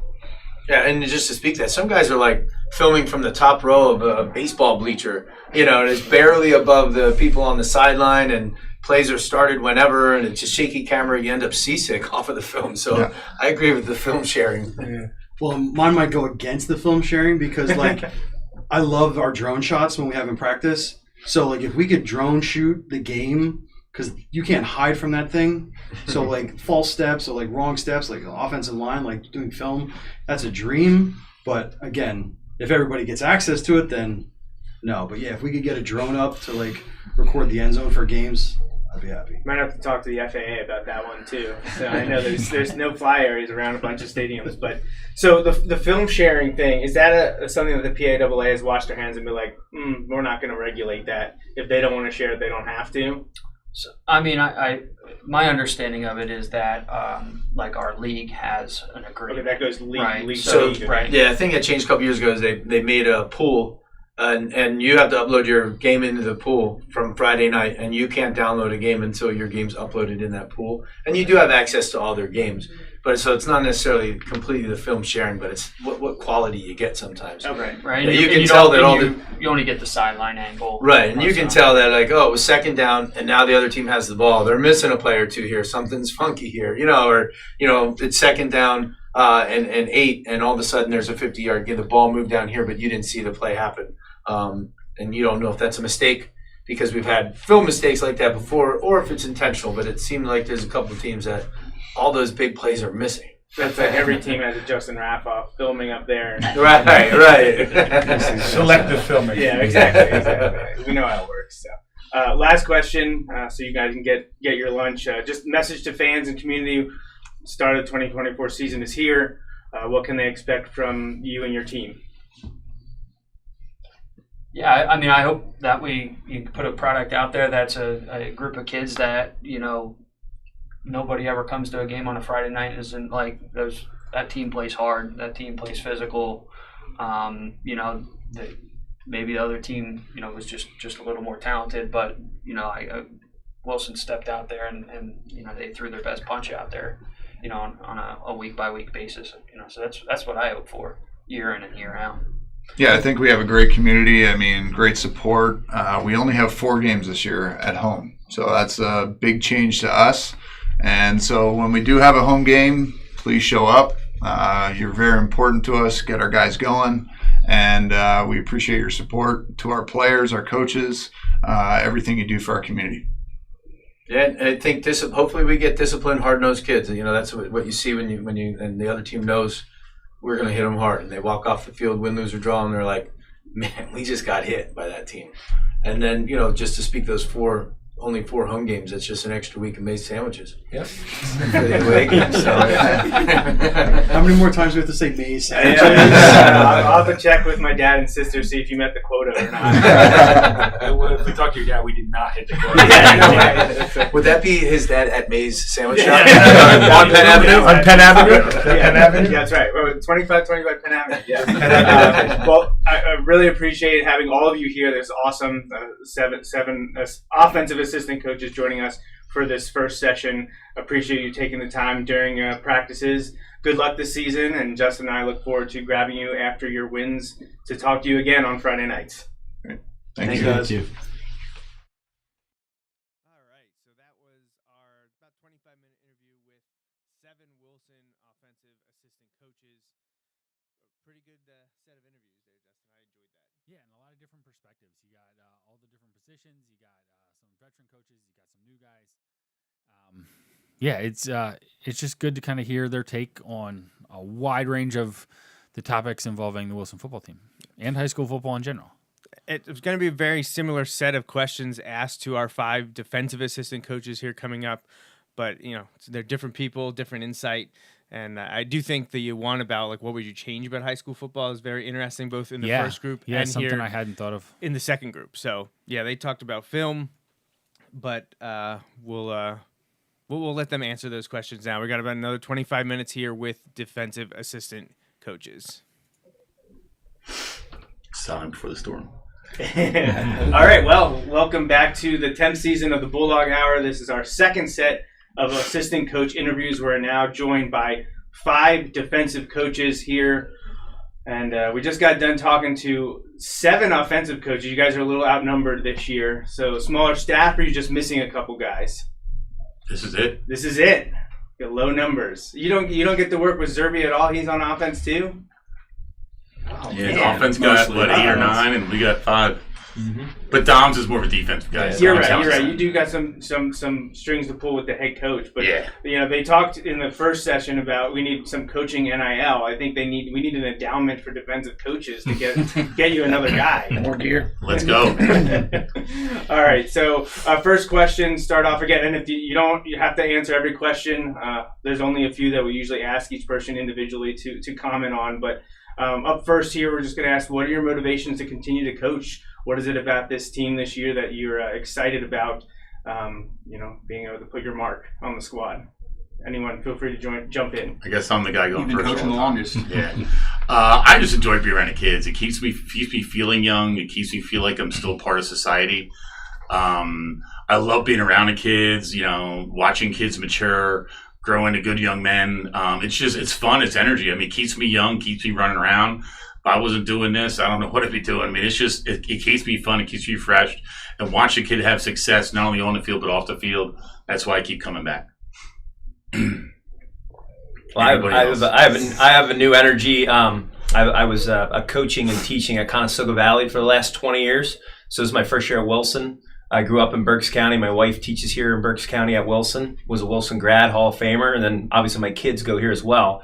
Yeah, and just to speak that, some guys are like filming from the top row of a baseball bleacher, and it's barely above the people on the sideline, and plays are started whenever, and it's a shaky camera. You end up seasick off of the film. So yeah. I agree with the film sharing. Yeah. Well, mine might go against the film sharing because, I love our drone shots when we have in practice. So, if we could drone shoot the game, because you can't hide from that thing. So, false steps or, wrong steps, offensive line, doing film, that's a dream. But, again, if everybody gets access to it, then no. But, yeah, if we could get a drone up to, record the end zone for games, I'd be happy. Might have to talk to the FAA about that one too. So I know there's no fly areas around a bunch of stadiums, but so the film sharing thing, is that something that the PAAA has washed their hands and be like, we're not going to regulate that. If they don't want to share it, they don't have to. So, I mean, my understanding of it is that our league has an agreement. Okay, that goes league. Right. League So, league. right. Yeah, I think that changed a couple years ago. Is they made a pool. And you have to upload your game into the pool from Friday night, and you can't download a game until your game's uploaded in that pool. And you do have access to all their games, but so it's not necessarily completely the film sharing, but it's what quality you get sometimes. Okay, right. Yeah, And you can tell that you only get the sideline angle, right? And you can tell that it was second down, and now the other team has the ball. They're missing a player or two here. Something's funky here, or it's second down and 8, and all of a sudden there's a 50-yard gain. The ball moved down here, but you didn't see the play happen. And you don't know if that's a mistake because we've had film mistakes like that before, or if it's intentional. But it seemed like there's a couple of teams that all those big plays are missing. That's like every team has a Justin Raffoff filming up there. Right. Selective filming. Yeah, exactly. We know how it works. So, last question, so you guys can get your lunch. Just message to fans and community. Start of the 2024 season is here. What can they expect from you and your team? Yeah, I mean, I hope that you put a product out there that's a group of kids that, nobody ever comes to a game on a Friday night and isn't that team plays hard, that team plays physical. Maybe the other team, was just a little more talented, but, Wilson stepped out there and they threw their best punch out there, on a week-by-week basis. So that's what I hope for year in and year out. Yeah, I think we have a great community. I mean, great support. We only have 4 games this year at home. So that's a big change to us. And so when we do have a home game, please show up. You're very important to us. Get our guys going. And we appreciate your support to our players, our coaches, everything you do for our community. Yeah, I think hopefully we get disciplined, hard-nosed kids. That's what you see when you and the other team knows we're going to hit them hard. And they walk off the field, win, lose, or draw, and they're like, man, we just got hit by that team. And then, just to speak those only 4 home games, that's just an extra week of Maze sandwiches. Yep. For the away games. So. How many more times do we have to say Maze sandwiches? I'll have to check with my dad and sister, see if you met the quota or not. If we talk to your dad, we did not hit the quota. Would that be his dad at Maze Sandwich Shop? On Penn Avenue? On Penn Avenue? Penn Avenue? Yeah, that's right. 25 Penn Avenue. Yeah. Well, I really appreciate having all of you here. There's awesome 7 offensive assistant coaches joining us for this first session. Appreciate you taking the time during practices. Good luck this season, and Justin and I look forward to grabbing you after your wins to talk to you again on Friday nights. Thank you. Thank you. All right, so that was our about 25-minute interview with 7 Wilson offensive assistant coaches. A pretty good set of interviews there, Justin. and I enjoyed that. Yeah, and a lot of different perspectives. You got all the different positions. You got some veteran coaches. You got some new guys. Yeah, it's just good to kind of hear their take on a wide range of the topics involving the Wilson football team and high school football in general. It's going to be a very similar set of questions asked to our 5 defensive assistant coaches here coming up, but they're different people, different insight. And I do think the one about like what would you change about high school football is very interesting, both in the first group and something here I hadn't thought of in the second group. So yeah, they talked about film, but we'll let them answer those questions now. We got about another 25 minutes here with defensive assistant coaches. It's time before the storm. All right, well, welcome back to the 10th season of the Bulldog Hour. This is our second set of assistant coach interviews. We're now joined by 5 defensive coaches here. And we just got done talking to 7 offensive coaches. You guys are a little outnumbered this year. So smaller staff, or are you just missing a couple guys? This is it. This is it. Got low numbers. You don't get to work with Zerby at all? He's on offense too? Oh, yeah, the offense got 8 or 9, and we got 5. Mm-hmm. But Dom's is more of a defensive guy. Yeah, you're right. You do got some strings to pull with the head coach. But they talked in the first session about we need some coaching NIL. I think we need an endowment for defensive coaches to get you another guy. More gear. Let's go. All right. So first question, start off again. And if you have to answer every question. There's only a few that we usually ask each person individually to comment on. But up first here, we're just going to ask, what are your motivations to continue to coach? What is it about this team this year that you're excited about, being able to put your mark on the squad? Anyone, feel free to jump in. I guess I'm the guy going first. You've been coaching the longest. Yeah. I just enjoy being around the kids. It keeps me feeling young. It keeps me feel like I'm still part of society. I love being around the kids, watching kids mature, grow into good young men. It's fun. It's energy. I mean, it keeps me young, keeps me running around. If I wasn't doing this, I don't know what I'd be doing. I mean, it keeps me fun. It keeps me fresh. And watch a kid have success, not only on the field, but off the field. That's why I keep coming back. Well, I have a new energy. I was coaching and teaching at Conestoga Valley for the last 20 years. So this is my first year at Wilson. I grew up in Berks County. My wife teaches here in Berks County at Wilson, was a Wilson grad, Hall of Famer, and then obviously my kids go here as well.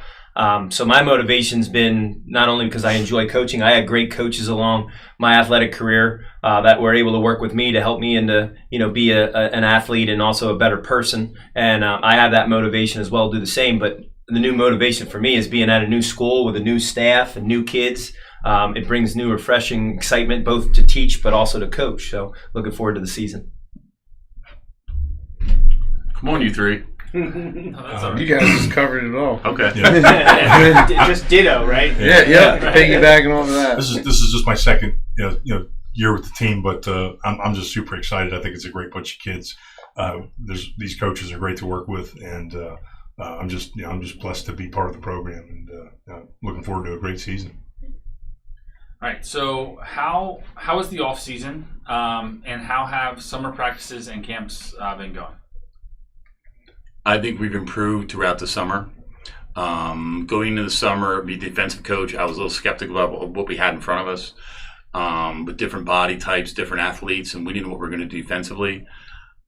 So my motivation's been not only because I enjoy coaching. I had great coaches along my athletic career that were able to work with me to help me into be an athlete and also a better person. And I have that motivation as well to do the same. But the new motivation for me is being at a new school with a new staff and new kids. It brings new, refreshing excitement both to teach but also to coach. So looking forward to the season. Come on, you 3. You guys just covered it all. Okay. Yeah. Just ditto, right? Yeah. Piggybacking off of that. This is just my second year with the team, but I'm just super excited. I think it's a great bunch of kids. These coaches are great to work with, and I'm just blessed to be part of the program, and looking forward to a great season. All right. So how is the off season, and how have summer practices and camps been going? I think we've improved throughout the summer. Going into the summer, be defensive coach, I was a little skeptical about what we had in front of us, with different body types, different athletes, and we didn't know what we were going to do defensively.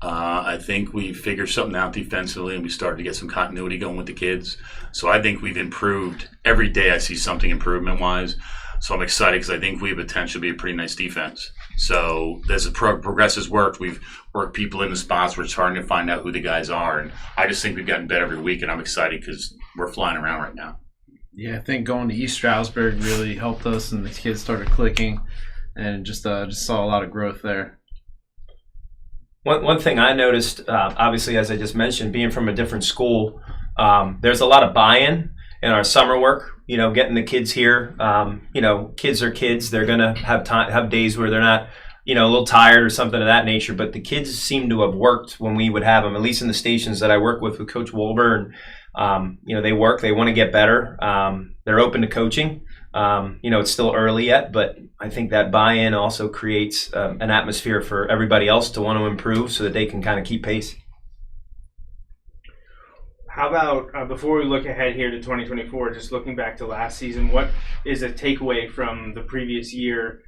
I think we figured something out defensively, and we started to get some continuity going with the kids. So I think we've improved. Every day I see something improvement-wise. So I'm excited because I think we have potential to be a pretty nice defense. So as the progress has worked, we've worked people in the spots. We're starting to find out who the guys are. And I just think we've gotten better every week, and I'm excited because we're flying around right now. Yeah, I think going to East Stroudsburg really helped us, and the kids started clicking, and just saw a lot of growth there. One thing I noticed, obviously, as I just mentioned, being from a different school, there's a lot of buy-in in our summer work. Getting the kids here. Kids are kids. They're gonna have days where they're not, a little tired or something of that nature. But the kids seem to have worked when we would have them, at least in the stations that I work with Coach Wolber. And they work. They want to get better. They're open to coaching. It's still early yet, but I think that buy-in also creates an atmosphere for everybody else to want to improve so that they can kind of keep pace. How about before we look ahead here to 2024, just looking back to last season, what is a takeaway from the previous year,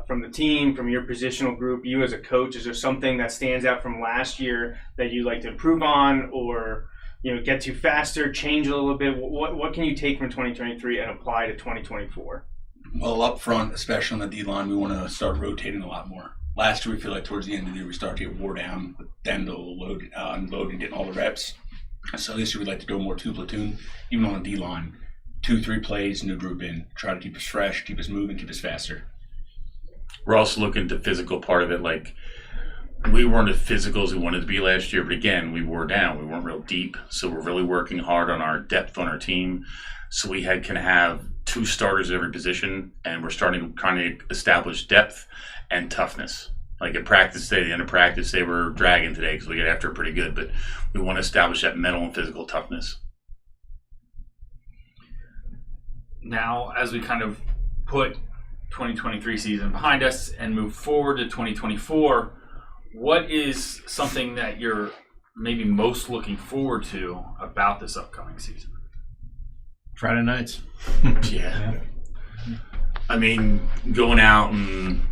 from the team, from your positional group, you as a coach? Is there something that stands out from last year that you'd like to improve on, or get to faster, change a little bit? What can you take from 2023 and apply to 2024? Well, up front, especially on the D-line, we want to start rotating a lot more. Last year, we feel like towards the end of the year, we started to get wore down with them to unload and getting all the reps. So this year, we'd like to go more two-platoon, even on the D-line. 2-3 plays, new group in. Try to keep us fresh, keep us moving, keep us faster. We're also looking at the physical part of it. Like, we weren't as physical as we wanted to be last year, but again, we wore down. We weren't real deep, so we're really working hard on our depth on our team. So we can have 2 starters at every position, and we're starting to kind of establish depth and toughness. Like at practice today, the end of practice, they were dragging today because we got after it pretty good, but we want to establish that mental and physical toughness. Now, as we kind of put 2023 season behind us and move forward to 2024, what is something that you're maybe most looking forward to about this upcoming season? Friday nights. Yeah. I mean, going out and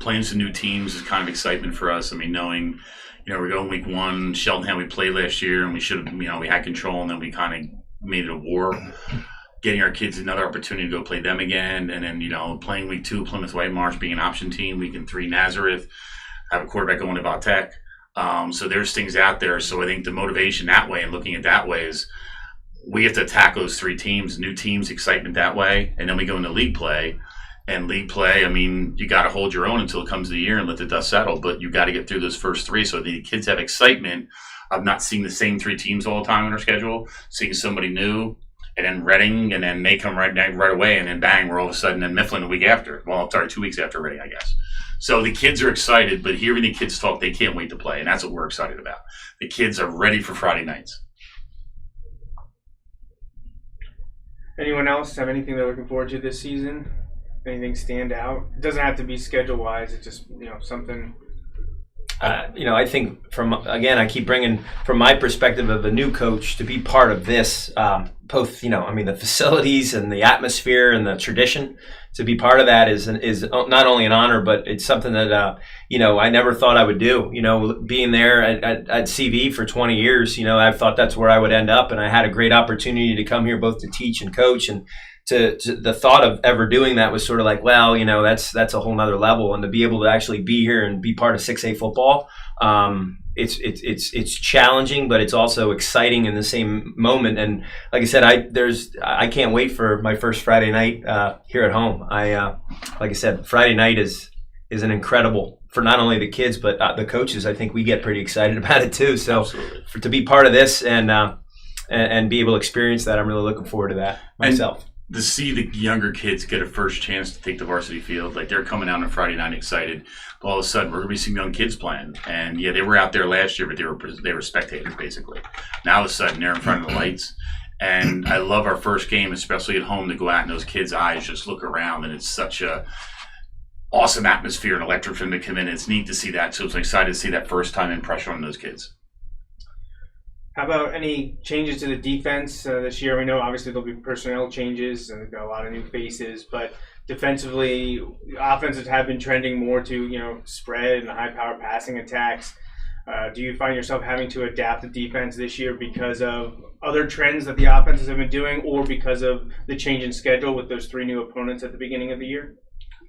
playing some new teams is kind of excitement for us. I mean, knowing, we're going week 1, Cheltenham we played last year, and we should have, we had control, and then we kind of made it a war. Getting our kids another opportunity to go play them again, and then, playing week 2, Plymouth White Marsh being an option team, week 3, Nazareth, have a quarterback going to Valtech. So there's things out there. So I think the motivation that way and looking at that way is we have to attack those 3 teams, new teams, excitement that way, and then we go into league play. And league play, I mean, you got to hold your own until it comes to the year and let the dust settle. But you got to get through those first 3 so the kids have excitement of not seeing the same 3 teams all the time on their schedule, seeing somebody new, and then Reading, and then they come right away, and then bang, we're all of a sudden in Mifflin a week after. Well, sorry, 2 weeks after Reading, I guess. So the kids are excited, but hearing the kids talk, they can't wait to play, and that's what we're excited about. The kids are ready for Friday nights. Anyone else have anything they're looking forward to this season? Anything stand out? It doesn't have to be schedule-wise. It's just, something. I think I keep bringing from my perspective of a new coach to be part of this, both, the facilities and the atmosphere and the tradition, to be part of that is not only an honor, but it's something that, I never thought I would do. Being there at CV for 20 years, I thought that's where I would end up. And I had a great opportunity to come here both to teach and coach, and to the thought of ever doing that was sort of like, well, that's a whole nother level. And to be able to actually be here and be part of 6A football, it's challenging, but it's also exciting in the same moment. And like I said, I can't wait for my first Friday night here at home. Like I said, Friday night is an incredible for not only the kids but the coaches. I think we get pretty excited about it too. So to be part of this and be able to experience that, I'm really looking forward to that myself. And to see the younger kids get a first chance to take the varsity field, like they're coming out on Friday night excited. But all of a sudden, we're going to be some young kids playing. And yeah, they were out there last year, but they were spectators basically. Now all of a sudden, they're in front of the lights. And I love our first game, especially at home, to go out and those kids' eyes just look around, and it's such a awesome atmosphere and electric for them to come in. It's neat to see that. So I'm excited to see that first time impression on those kids. How about any changes to the defense this year? We know obviously there'll be personnel changes and we've got a lot of new faces, but defensively, offenses have been trending more to spread and high-power passing attacks. Do you find yourself having to adapt the defense this year because of other trends that the offenses have been doing, or because of the change in schedule with those 3 new opponents at the beginning of the year?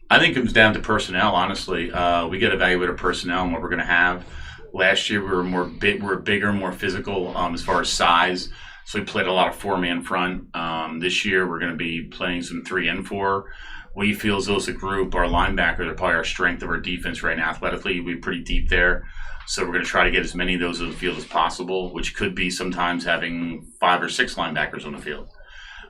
I think it comes down to personnel. Honestly, we got to evaluate our personnel and what we're going to have. Last year, we were bigger, more physical as far as size. So we played a lot of 4-man front. This year, we're going to be playing some 3 and 4. We feel as though as a group, our linebackers are probably our strength of our defense right now. Athletically, we're pretty deep there. So we're going to try to get as many of those on the field as possible, which could be sometimes having 5 or 6 linebackers on the field,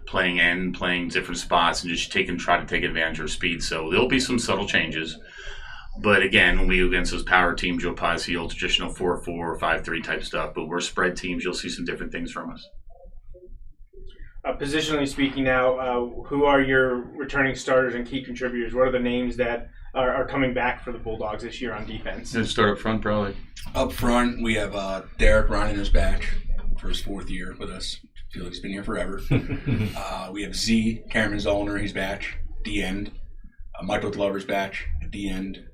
playing different spots, and just try to take advantage of speed. So there'll be some subtle changes. But again, when we go against those power teams, you'll probably see old traditional 4-4 or 5-3 type stuff. But we're spread teams, you'll see some different things from us. Positionally speaking now, who are your returning starters and key contributors? What are the names that are coming back for the Bulldogs this year on defense? Let's start up front, probably. Up front, we have Derek Reinhart is back for his 4th year with us. I feel like he's been here forever. We have Z, Cameron Zollner, he's back, D end. Michael Glover's back at D end.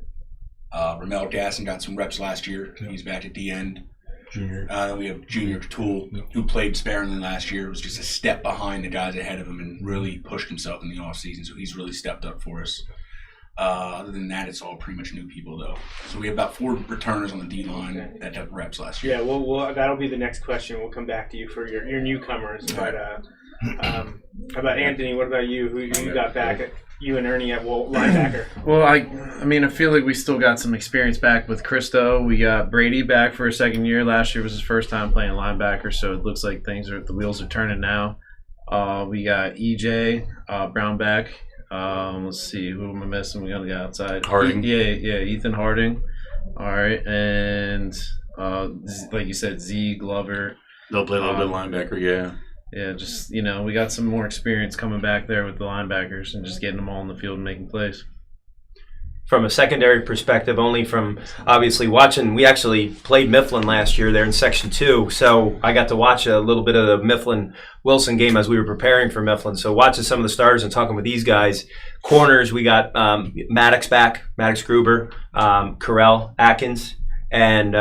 Ramel Gasson got some reps last year. He's back at D end. Junior. Then we have Junior Tool, who played sparingly last year. Was just a step behind the guys ahead of him and really pushed himself in the offseason. So he's really stepped up for us. Other than that, it's all pretty much new people, though. So we have about 4 returners on the D line that have reps last year. Yeah, well, that'll be the next question. We'll come back to you for your newcomers. But how about Anthony? What about you? Who you got back? You and Ernie at linebacker. Well, I mean, I feel like we still got some experience back with Christo. We got Brady back for a second year. Last year was his first time playing linebacker, so it looks like the wheels are turning now. We got EJ Brown back. Let's see, who am I missing? We got the outside. Harding. Ethan Harding. All right, and like you said, Z Glover. They'll play a little bit of linebacker, yeah. Yeah, just, we got some more experience coming back there with the linebackers and just getting them all in the field and making plays. From a secondary perspective, only from obviously watching, we actually played Mifflin last year there in Section 2, so I got to watch a little bit of the Mifflin-Wilson game as we were preparing for Mifflin. So watching some of the starters and talking with these guys. Corners, we got Maddox back, Maddox Gruber, Carell Atkins, and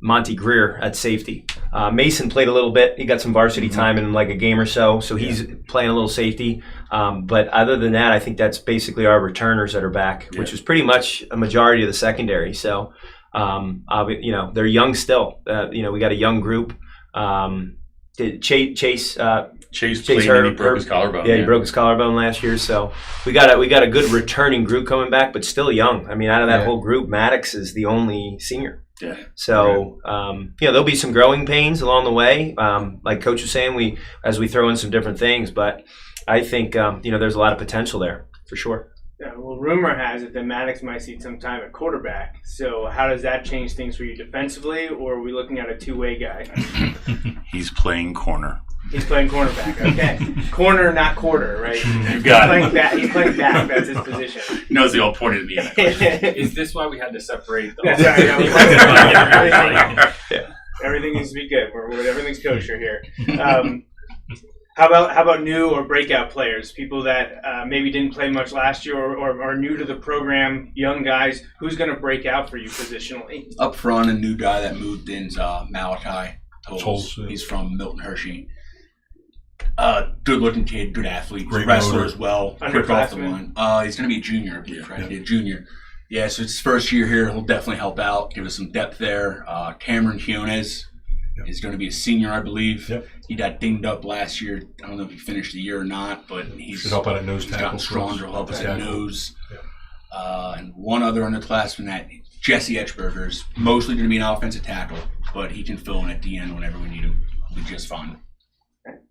Monty Greer at safety. Mason played a little bit. He got some varsity time in like a game or so he's playing a little safety. But other than that, I think that's basically our returners that are back, which is pretty much a majority of the secondary. So, they're young still. We got a young group. Chase played and he broke his collarbone. Yeah, he broke his collarbone last year. So we got a good returning group coming back, but still young. I mean, out of that whole group, Maddox is the only senior. Yeah. So there'll be some growing pains along the way. Like Coach was saying, as we throw in some different things, but I think there's a lot of potential there for sure. Yeah, well, rumor has it that Maddox might see some time at quarterback. So how does that change things for you defensively, or are we looking at a two-way guy? He's playing corner. He's playing cornerback. Okay, corner, not quarter, right? You got it. He's playing back. That's his position. He knows they all pointed at me. Is this why we had to separate the That's right. Everything needs to be good. Everything's kosher here. How about new or breakout players? People that maybe didn't play much last year or are new to the program, young guys. Who's going to break out for you positionally? Up front, a new guy that moved in is Malachi Tolles. He's from Milton Hershey. Good-looking kid, good athlete, great wrestler motor as well. Quick off the line. He's going to be a junior, I believe, right? Yeah, junior. Yeah, so it's his first year here. He'll definitely help out, give us some depth there. Cameron Hiones is going to be a senior, I believe. Yep. He got dinged up last year. I don't know if he finished the year or not, but he's help out at nose tackle. Gotten stronger. He'll help us at nose. Yeah. And one other underclassman, that Jesse Etchberger, is mostly going to be an offensive tackle, but he can fill in at the end whenever we need him. He'll be just fine.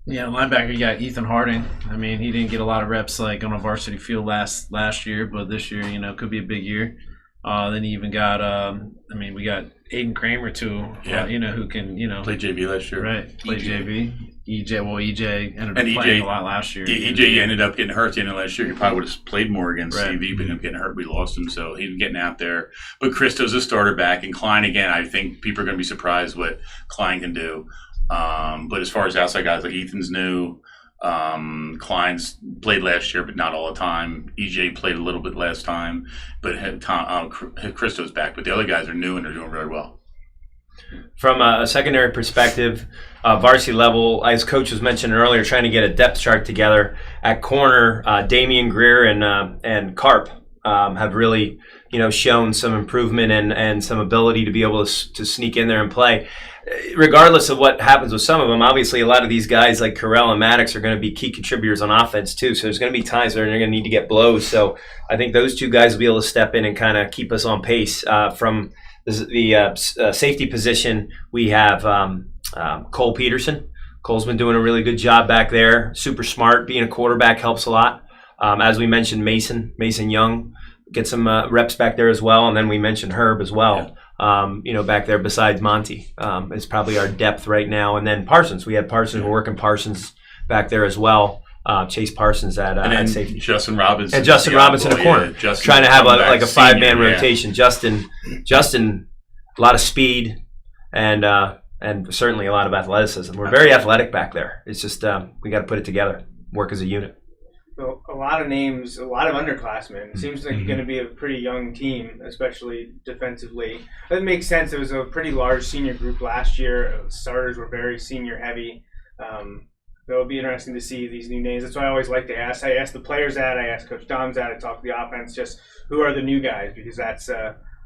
Yeah, linebacker, you got Ethan Harding. I mean, he didn't get a lot of reps like on a varsity field last year, but this year, could be a big year. Then you even got, we got Aiden Kramer too, who can, Played JV last year. Right, played JV. EJ ended up playing a lot last year. EJ ended up getting hurt at the end of last year. He probably would have played more against CV, but ended up getting hurt. We lost him, so he's getting out there. But Christo's a starter back, and Klein, again, I think people are going to be surprised what Klein can do. But as far as outside guys, like Ethan's new. Klein's played last year, but not all the time. EJ played a little bit last time, but Christo's back. But the other guys are new and they're doing very well. From a secondary perspective, varsity level, as Coach was mentioning earlier, trying to get a depth chart together at corner. Damian Greer and Carp have really, shown some improvement and some ability to be able to sneak in there and play. Regardless of what happens with some of them, obviously a lot of these guys like Carell and Maddox are going to be key contributors on offense too. So there's going to be times where they're going to need to get blows. So I think those two guys will be able to step in and kind of keep us on pace. From the safety position, we have Cole Peterson. Cole's been doing a really good job back there. Super smart. Being a quarterback helps a lot. As we mentioned, Mason Young, get some reps back there as well. And then we mentioned Herb as well. Yeah. Back there besides Monty is probably our depth right now. And then Parsons. We had Parsons. We're working Parsons back there as well. Chase Parsons at safety. Justin Robinson. And Justin Robinson in the corner. Trying to have a five-man rotation. Justin, a lot of speed. And, and certainly a lot of athleticism. We're very athletic back there. It's just we got to put it together, work as a unit. So a lot of names, a lot of underclassmen. It seems like going to be a pretty young team, especially defensively. It makes sense. It was a pretty large senior group last year. Starters were very senior heavy. It'll be interesting to see these new names. That's why I always like to ask. I ask the players that. I ask Coach Doms that. I talk to the offense. Just who are the new guys? Because that's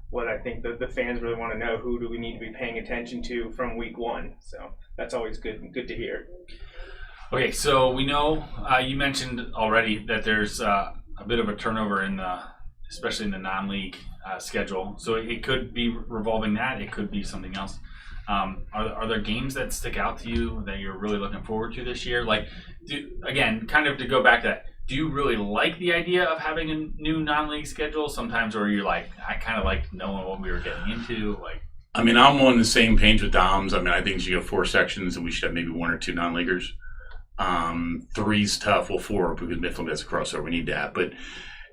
what I think the fans really want to know. Who do we need to be paying attention to from week one? So that's always good to hear. Okay, so we know you mentioned already that there's a bit of a turnover especially in the non-league schedule. So it could be revolving that. It could be something else. Are there games that stick out to you that you're really looking forward to this year? Like, again, kind of to go back to that, do you really like the idea of having a new non-league schedule sometimes, or are you like, I kind of like knowing what we were getting into? Like, I mean, I'm on the same page with Doms. I mean, I think you should go 4 sections, and we should have maybe 1 or 2 non-leaguers. 3's tough. Well, 4 because Mifflin gets a crossover. We need that, but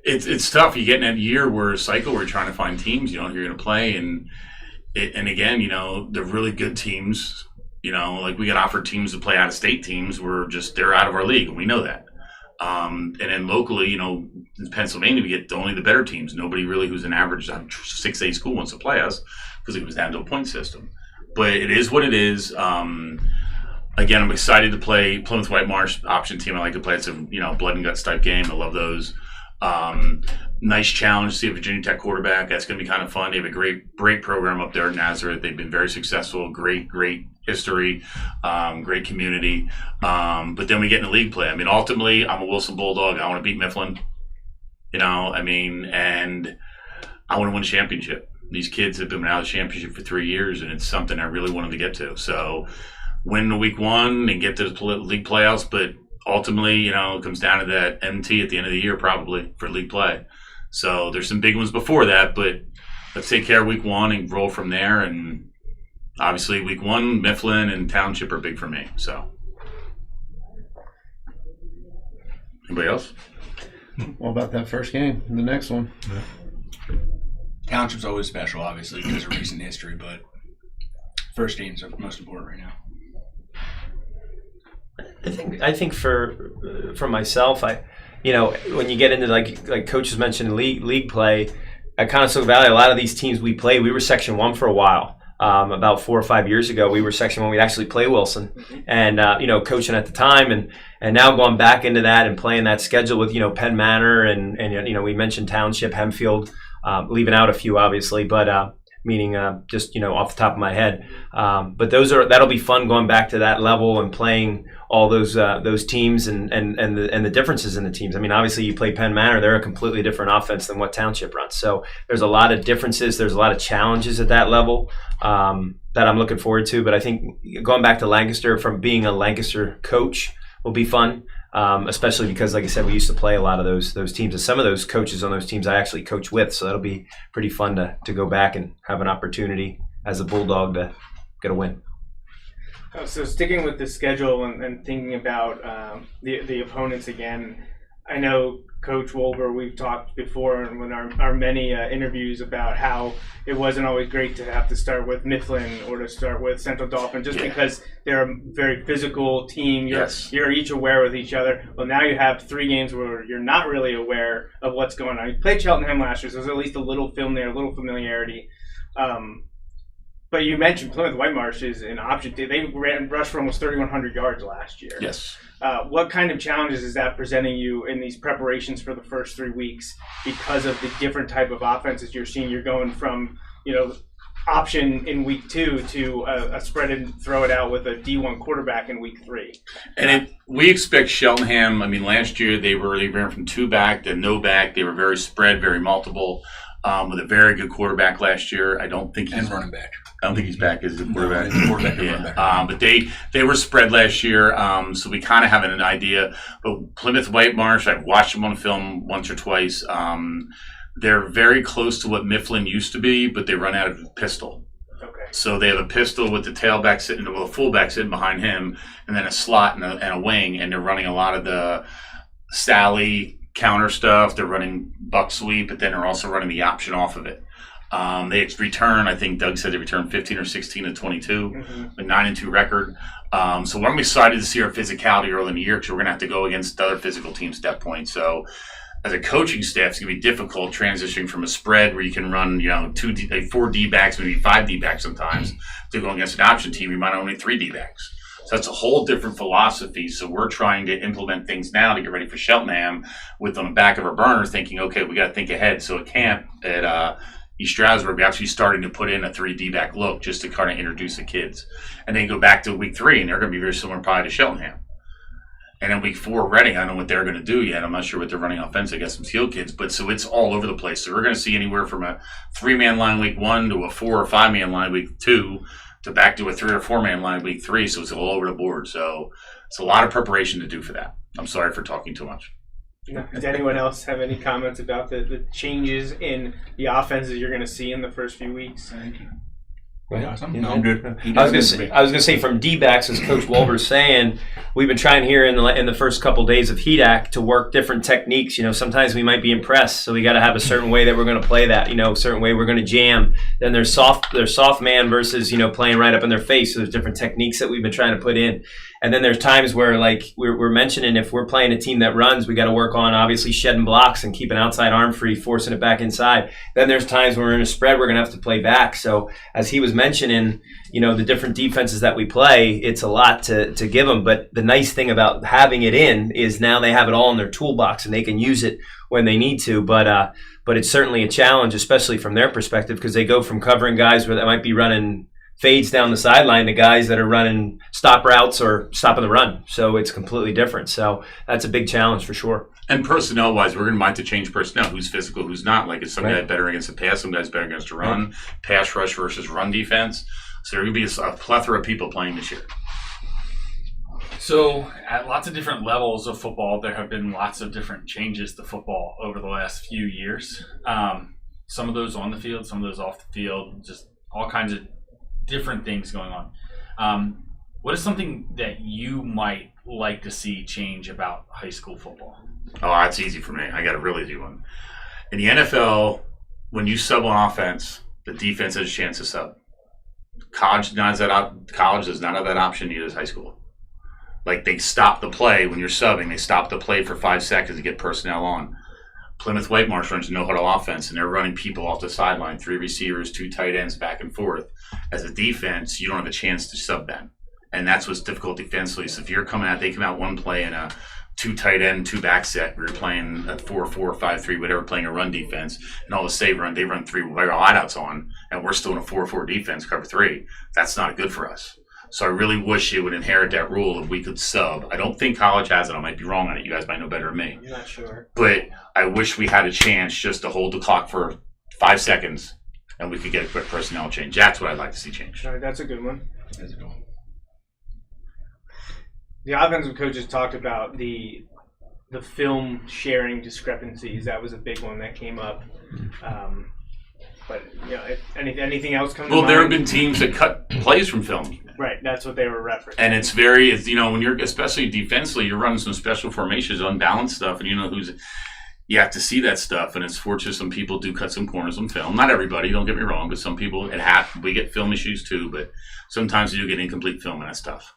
it's tough. You get in that year where you're trying to find teams you know you're going to play, and again, the really good teams. Like we got offered teams to play out of state teams. They're out of our league, and we know that. And then locally, in Pennsylvania, we get only the better teams. Nobody really who's an average 6A school wants to play us because it was down to a point system. But it is what it is. Again, I'm excited to play Plymouth White Marsh option team. I like to play. It's a blood and guts type game. I love those. Nice challenge to see a Virginia Tech quarterback. That's going to be kind of fun. They have a great program up there at Nazareth. They've been very successful. Great history. Great community. But then we get into league play. I mean, ultimately, I'm a Wilson Bulldog. I want to beat Mifflin. And I want to win a championship. These kids have been out of the championship for 3 years, and it's something I really want them to get to. So win the week 1 and get to the league playoffs, but ultimately, it comes down to that MT at the end of the year probably for league play. So there's some big ones before that, but let's take care of week 1 and roll from there. And obviously week 1, Mifflin and Township are big for me. So anybody else? What about that first game, the next one? Yeah. Township's always special, obviously, because of recent history, but first games are most important right now. I think for myself, when you get into like coaches mentioned league play at Conestoga Valley, a lot of these teams we played, we were Section 1 for a while. About 4 or 5 years ago, we were Section 1. We'd actually play Wilson, and coaching at the time, and now going back into that and playing that schedule with Penn Manor and we mentioned Township, Hempfield, leaving out a few obviously, but. Meaning just off the top of my head, but that'll be fun going back to that level and playing all those teams and the differences in the teams. I mean, obviously you play Penn Manor; they're a completely different offense than what Township runs. So there's a lot of differences. There's a lot of challenges at that level that I'm looking forward to. But I think going back to Lancaster, from being a Lancaster coach, will be fun. Especially because, like I said, we used to play a lot of those teams, and some of those coaches on those teams I actually coach with, so that'll be pretty fun to go back and have an opportunity as a Bulldog to get a win. So sticking with the schedule and thinking about the opponents again, I know Coach Wolber, we've talked before in our many interviews about how it wasn't always great to have to start with Mifflin or to start with Central Dauphin because they're a very physical team. You're each aware with each other. Well, now you have 3 games where you're not really aware of what's going on. You played Cheltenham last year, so there's at least a little film there, a little familiarity. But you mentioned Plymouth White Marsh is an option. They rushed for almost 3,100 yards last year. Yes. What kind of challenges is that presenting you in these preparations for the first 3 weeks because of the different type of offenses you're seeing? You're going from, option in week 2 to a spread and throw it out with a D1 quarterback in week 3. And we expect Cheltenham. I mean, last year they ran from 2 back to no back. They were very spread, very multiple. With a very good quarterback last year. I don't think he's running back. I don't think he's back as a quarterback. No, quarterback and running back. But they were spread last year, so we kind of have an idea. But Plymouth White Marsh, I've watched them on film once or twice. They're very close to what Mifflin used to be, but they run out of pistol. Okay. So they have a pistol with the tailback a fullback sitting behind him, and then a slot and a wing, and they're running a lot of the Sally counter stuff. They're running buck sweep, but then they're also running the option off of it. They return, I think Doug said they returned 15 or 16 to 22, a 9-2 record. So I'm excited to see our physicality early in the year because we're going to have to go against other physical teams at that point. So as a coaching staff, it's going to be difficult transitioning from a spread where you can run, 4 D-backs, maybe 5 D-backs sometimes, to go against an option team. You might only 3 D-backs. So that's a whole different philosophy. So we're trying to implement things now to get ready for Cheltenham with on the back of our burner thinking, okay, we got to think ahead. So at camp at East Stroudsburg, we're actually starting to put in a 3 D-back look just to kind of introduce the kids. And then go back to week 3, and they're going to be very similar probably to Cheltenham. And then week 4, Reading, I don't know what they're going to do yet. I'm not sure what they're running offense. I got some skilled kids. But so it's all over the place. So we're going to see anywhere from a 3-man line week 1 to a 4 or 5-man line week 2 to back to a 3 or 4-man line week 3. So it's all over the board. So it's a lot of preparation to do for that. I'm sorry for talking too much. Does anyone else have any comments about the changes in the offenses you're going to see in the first few weeks? Thank you. No, I'm good. I was gonna say from D-backs, as Coach Wolver's saying, we've been trying here in the first couple days of HEDAC to work different techniques. Sometimes we might be impressed, so we got to have a certain way that we're going to play that. A certain way we're going to jam. Then there's soft man versus playing right up in their face. So there's different techniques that we've been trying to put in. And then there's times where, like we're mentioning, if we're playing a team that runs, we got to work on obviously shedding blocks and keeping outside arm free, forcing it back inside. Then there's times when we're in a spread, we're going to have to play back. So as he was mentioning, the different defenses that we play, it's a lot to give them. But the nice thing about having it in is now they have it all in their toolbox and they can use it when they need to. But it's certainly a challenge, especially from their perspective, because they go from covering guys where that might be running fades down the sideline to guys that are running stop routes or stopping the run. So it's completely different. So that's a big challenge for sure. And personnel-wise, we're going to have to change personnel. Who's physical, who's not. Like, is some guy better against the pass, some guy's better against the run, pass rush versus run defense. So there will be a plethora of people playing this year. So at lots of different levels of football, there have been lots of different changes to football over the last few years. Some of those on the field, some of those off the field, just all kinds of different things going on. What is something that you might like to see change about high school football? Oh, that's easy for me. I got a really easy one. In the NFL, when you sub on offense, the defense has a chance to sub. College does not have that option neither as high school. Like, they stop the play when you're subbing. They stop the play for 5 seconds to get personnel on. Plymouth White Marsh runs no-huddle offense, and they're running people off the sideline, 3 receivers, 2 tight ends back and forth. As a defense, you don't have a chance to sub them. And that's what's difficult defensively. So if you're coming out, they come out one play in a 2 tight end, 2 back set, where you're playing a 4-4, 5-3, whatever, playing a run defense, and all of a sudden they run 3 wideouts on, and we're still in a 4-4 defense, cover 3. That's not good for us. So I really wish it would inherit that rule of we could sub. I don't think college has it. I might be wrong on it. You guys might know better than me. I'm not sure. But I wish we had a chance just to hold the clock for 5 seconds and we could get a quick personnel change. That's what I'd like to see change. All right, that's a good one. The offensive coaches talked about the film sharing discrepancies. That was a big one that came up. But if anything else comes to mind? Well, there have been teams that cut plays from film. Right, that's what they were referencing. And it's when you're, especially defensively, you're running some special formations, unbalanced stuff, and you have to see that stuff. And it's fortunate some people do cut some corners on film. Not everybody, don't get me wrong, but some people, we get film issues too, but sometimes you do get incomplete film, and that's tough.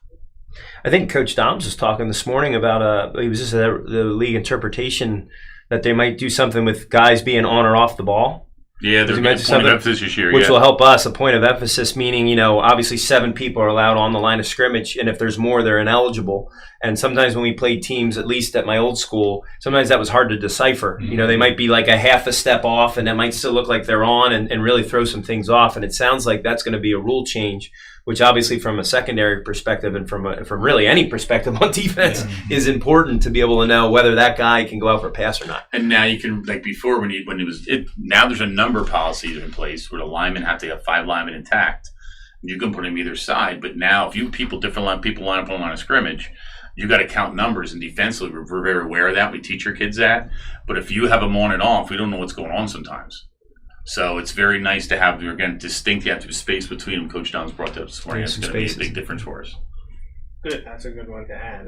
I think Coach Doms was talking this morning about it was just the league interpretation that they might do something with guys being on or off the ball. Yeah, there's a point of emphasis this year. Which will help us. A point of emphasis meaning, obviously 7 people are allowed on the line of scrimmage, and if there's more, they're ineligible. And sometimes when we played teams, at least at my old school, sometimes that was hard to decipher. Mm-hmm. They might be like a half a step off, and that might still look like they're on and really throw some things off. And it sounds like that's going to be a rule change, which obviously from a secondary perspective and from really any perspective on defense is important to be able to know whether that guy can go out for a pass or not. And now you can, like before now there's a number policies in place where the linemen have to have 5 linemen intact. You can put them either side, but now if people line up on the line of scrimmage, you got to count numbers, and defensively we're very aware of that. We teach our kids that. But if you have them on and off, we don't know what's going on sometimes. So it's very nice to have, again, distinct. You have to have space between them. Coach Downs brought that this morning. It's going to be a big difference for us. Good. That's a good one to add.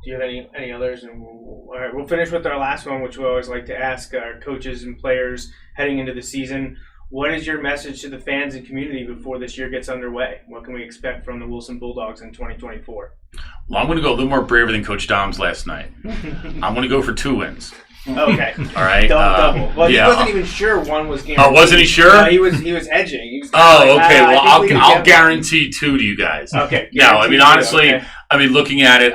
Do you have any others? And all right, we'll finish with our last one, which we always like to ask our coaches and players heading into the season. what is your message to the fans and community before this year gets underway? What can we expect from the Wilson Bulldogs in 2024? Well, I'm going to go a little more braver than Coach Dom's last night. I'm going to go for 2 wins. Okay. All right. Double. Well, yeah. he wasn't even sure one was guaranteed. Oh, wasn't he sure? No, he was edging. He was okay. Well, I'll guarantee. guarantee 2 to you guys. Okay. No, I mean, honestly, okay. I mean, looking at it,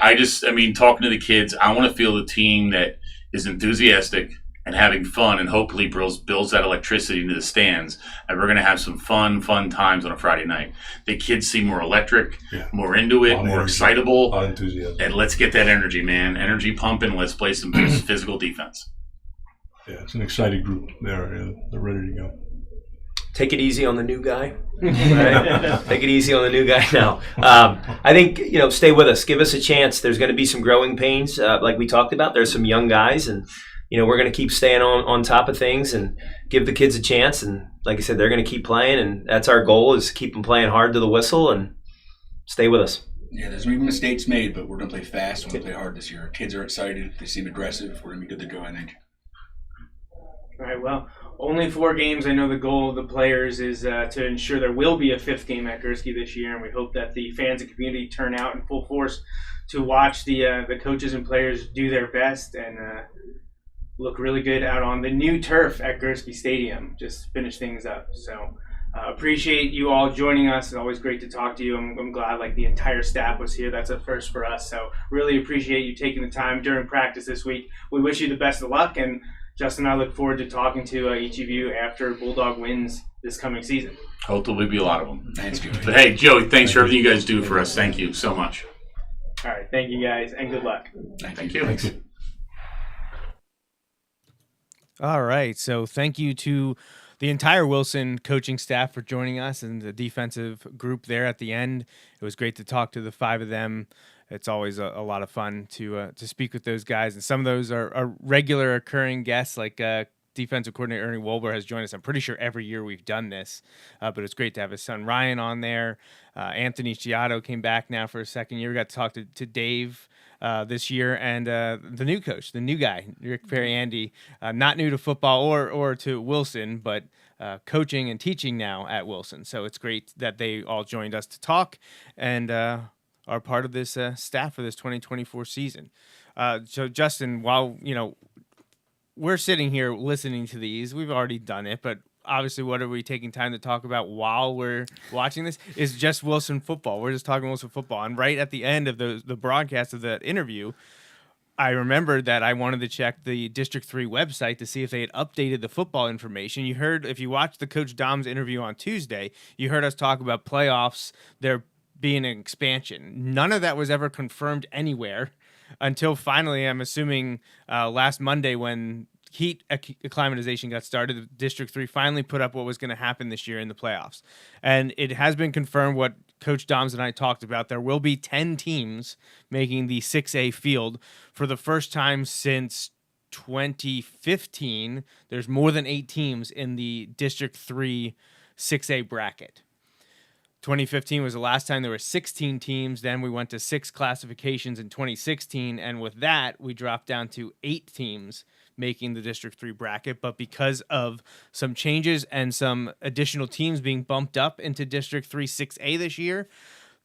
talking to the kids, I want to feel the team that is enthusiastic and having fun, and hopefully builds that electricity into the stands. And we're going to have some fun times on a Friday night. The kids seem more electric, more into it, more excitable. Enthusiasm. And let's get that energy, man. Energy pumping. Let's play some physical defense. Yeah, it's an excited group. They're ready to go. Take it easy on the new guy. Right? Take it easy on the new guy now. I think, stay with us. Give us a chance. There's going to be some growing pains, like we talked about. There's some young guys, and we're going to keep staying on top of things and give the kids a chance. And like I said, they're going to keep playing, and that's our goal, is to keep them playing hard to the whistle, and stay with us. Yeah, there's going to be mistakes made, but we're going to play fast. We're going to play hard this year. Our kids are excited. They seem aggressive. We're going to be good to go, I think. All right, well, only 4 games. I know the goal of the players is to ensure there will be a 5th game at Gursky this year, and we hope that the fans and community turn out in full force to watch the coaches and players do their best and look really good out on the new turf at Gursky Stadium. Just finish things up. So appreciate you all joining us. It's always great to talk to you. I'm glad the entire staff was here. That's a first for us. So really appreciate you taking the time during practice this week. We wish you the best of luck, and Justin and I look forward to talking to each of you after Bulldog wins this coming season. Hopefully there'll be a lot of them. Thanks, Joey. But hey, Joey, thanks for everything you guys do for us. Thank you so much. All right, thank you guys, and good luck. Thank you. Thanks. All right. So thank you to the entire Wilson coaching staff for joining us and the defensive group there at the end. It was great to talk to the 5 of them. It's always a lot of fun to speak with those guys. And some of those are regular occurring guests, like defensive coordinator Ernie Wolber has joined us. I'm pretty sure every year we've done this, but it's great to have his son Ryan on there. Anthony Giotto came back now for a second year. We got to talk to Dave this year, and the new coach, the new guy, Rick Perry-Andy, not new to football or to Wilson, but coaching and teaching now at Wilson. So it's great that they all joined us to talk and are part of this staff for this 2024 season. So Justin, while we're sitting here listening to these, we've already done it, but obviously what are we taking time to talk about while we're watching this is just Wilson football. We're just talking Wilson football. And right at the end of the broadcast of that interview, I remembered that I wanted to check the District 3 website to see if they had updated the football information. You heard, if you watched the Coach Dom's interview on Tuesday, you heard us talk about playoffs, there being an expansion. None of that was ever confirmed anywhere until finally, I'm assuming, last Monday when heat acclimatization got started, District 3 finally put up what was going to happen this year in the playoffs. And it has been confirmed what Coach Doms and I talked about. There will be 10 teams making the 6A field for the first time since 2015. There's more than 8 teams in the District 3 6A bracket. 2015 was the last time there were 16 teams. Then we went to 6 classifications in 2016. And with that, we dropped down to 8 teams making the District 3 bracket. But because of some changes and some additional teams being bumped up into District 3 6A this year,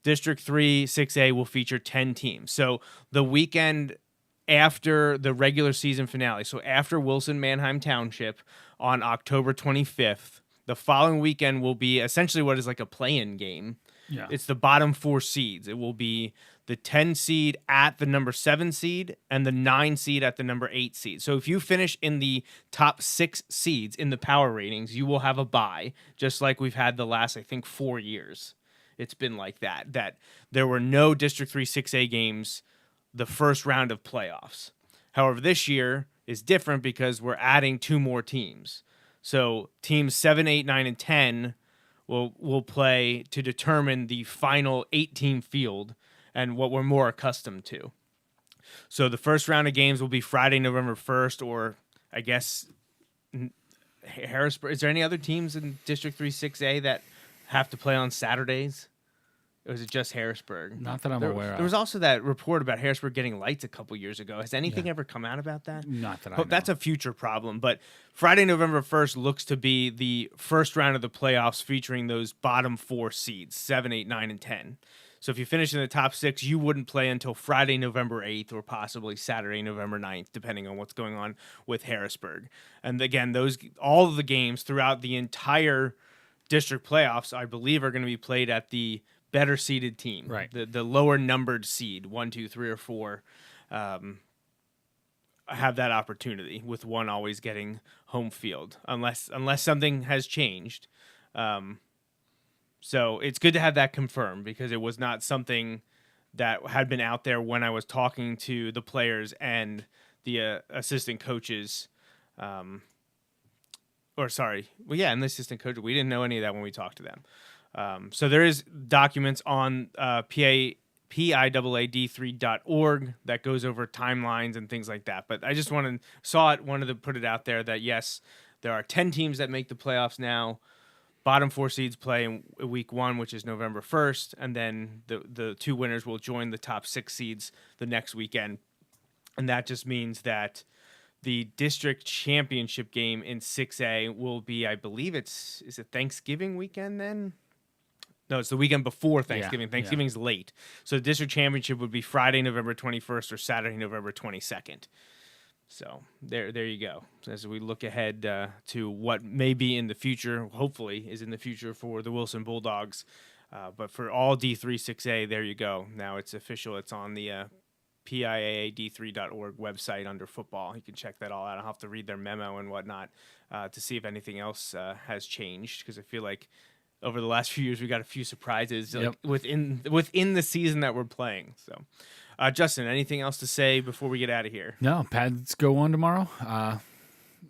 District 3 6A will feature 10 teams. So the weekend after the regular season finale, so after Wilson-Manheim Township on October 25th, the following weekend will be essentially what is like a play-in game. Yeah. It's the bottom 4 seeds. It will be the 10 seed at the number 7 seed and the 9 seed at the number 8 seed. So if you finish in the top 6 seeds in the power ratings, you will have a bye, just like we've had the last, I think, 4 years. It's been like that there were no District 3 6A games the first round of playoffs. However, this year is different because we're adding 2 more teams. So teams 7, 8, 9, and 10 will play to determine the final 8-team field and what we're more accustomed to. So the first round of games will be Friday, November 1st, or I guess Harrisburg. Is there any other teams in District 3 6A that have to play on Saturdays? Or was it just Harrisburg? Not that I'm aware of. There was also that report about Harrisburg getting lights a couple years ago. Has anything ever come out about that? Not that I know. That's a future problem. But Friday, November 1st looks to be the first round of the playoffs featuring those bottom 4 seeds, 7, 8, 9, and 10. So if you finish in the top 6, you wouldn't play until Friday, November 8th, or possibly Saturday, November 9th, depending on what's going on with Harrisburg. And again, all of the games throughout the entire district playoffs, I believe, are going to be played at the better seeded team, right? The lower numbered seed, 1, 2, 3, or 4, have that opportunity, with one always getting home field, unless something has changed. So it's good to have that confirmed, because it was not something that had been out there when I was talking to the players and the assistant coaches. And the assistant coach. We didn't know any of that when we talked to them. So there is documents on PIAAD3.org that goes over timelines and things like that. But I just wanted to put it out there that, yes, there are 10 teams that make the playoffs now. Bottom 4 seeds play in week 1, which is November 1st, and then the 2 winners will join the top 6 seeds the next weekend. And that just means that the district championship game in 6A will be, I believe is it Thanksgiving weekend then? No, it's the weekend before Thanksgiving. Yeah, Thanksgiving's late. So the district championship would be Friday, November 21st or Saturday, November 22nd. So there you go. As we look ahead to what may be in the future, hopefully is in the future for the Wilson Bulldogs. But for all D3 6A, there you go. Now it's official. It's on the PIAAD3.org website under football. You can check that all out. I'll have to read their memo and whatnot to see if anything else has changed, because I feel like over the last few years we got a few surprises within the season that we're playing. So, Justin, anything else to say before we get out of here? No, pads go on tomorrow.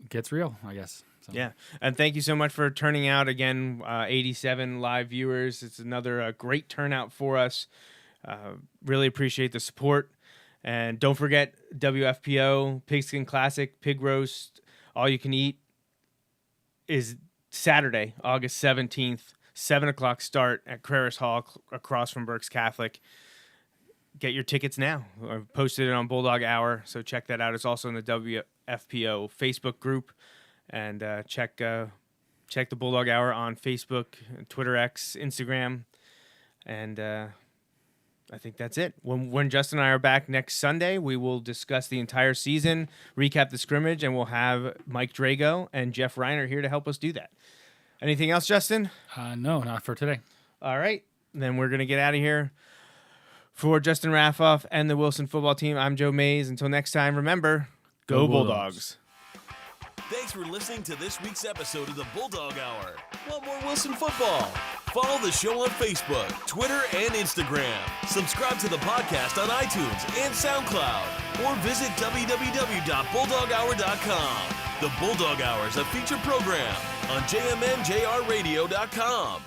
Gets real, I guess. So. Yeah, and thank you so much for turning out again. 87 live viewers. It's another great turnout for us. Really appreciate the support. And don't forget WFPO, Pigskin Classic, Pig Roast, All You Can Eat is Saturday, August 17th, 7 o'clock start at Craris Hall across from Berks Catholic. Get your tickets now. I've posted it on Bulldog Hour, so check that out. It's also in the WFPO Facebook group. And check the Bulldog Hour on Facebook, Twitter X, Instagram. And I think that's it. When Justin and I are back next Sunday, we will discuss the entire season, recap the scrimmage, and we'll have Mike Drago and Jeff Reinhart here to help us do that. Anything else, Justin? No, not for today. All right. Then we're going to get out of here. For Justin Raffoff and the Wilson football team, I'm Joe Mays. Until next time, remember, go Bulldogs. Thanks for listening to this week's episode of the Bulldog Hour. Want more Wilson football? Follow the show on Facebook, Twitter, and Instagram. Subscribe to the podcast on iTunes and SoundCloud. Or visit www.bulldoghour.com. The Bulldog Hour is a featured program on jmnjrradio.com.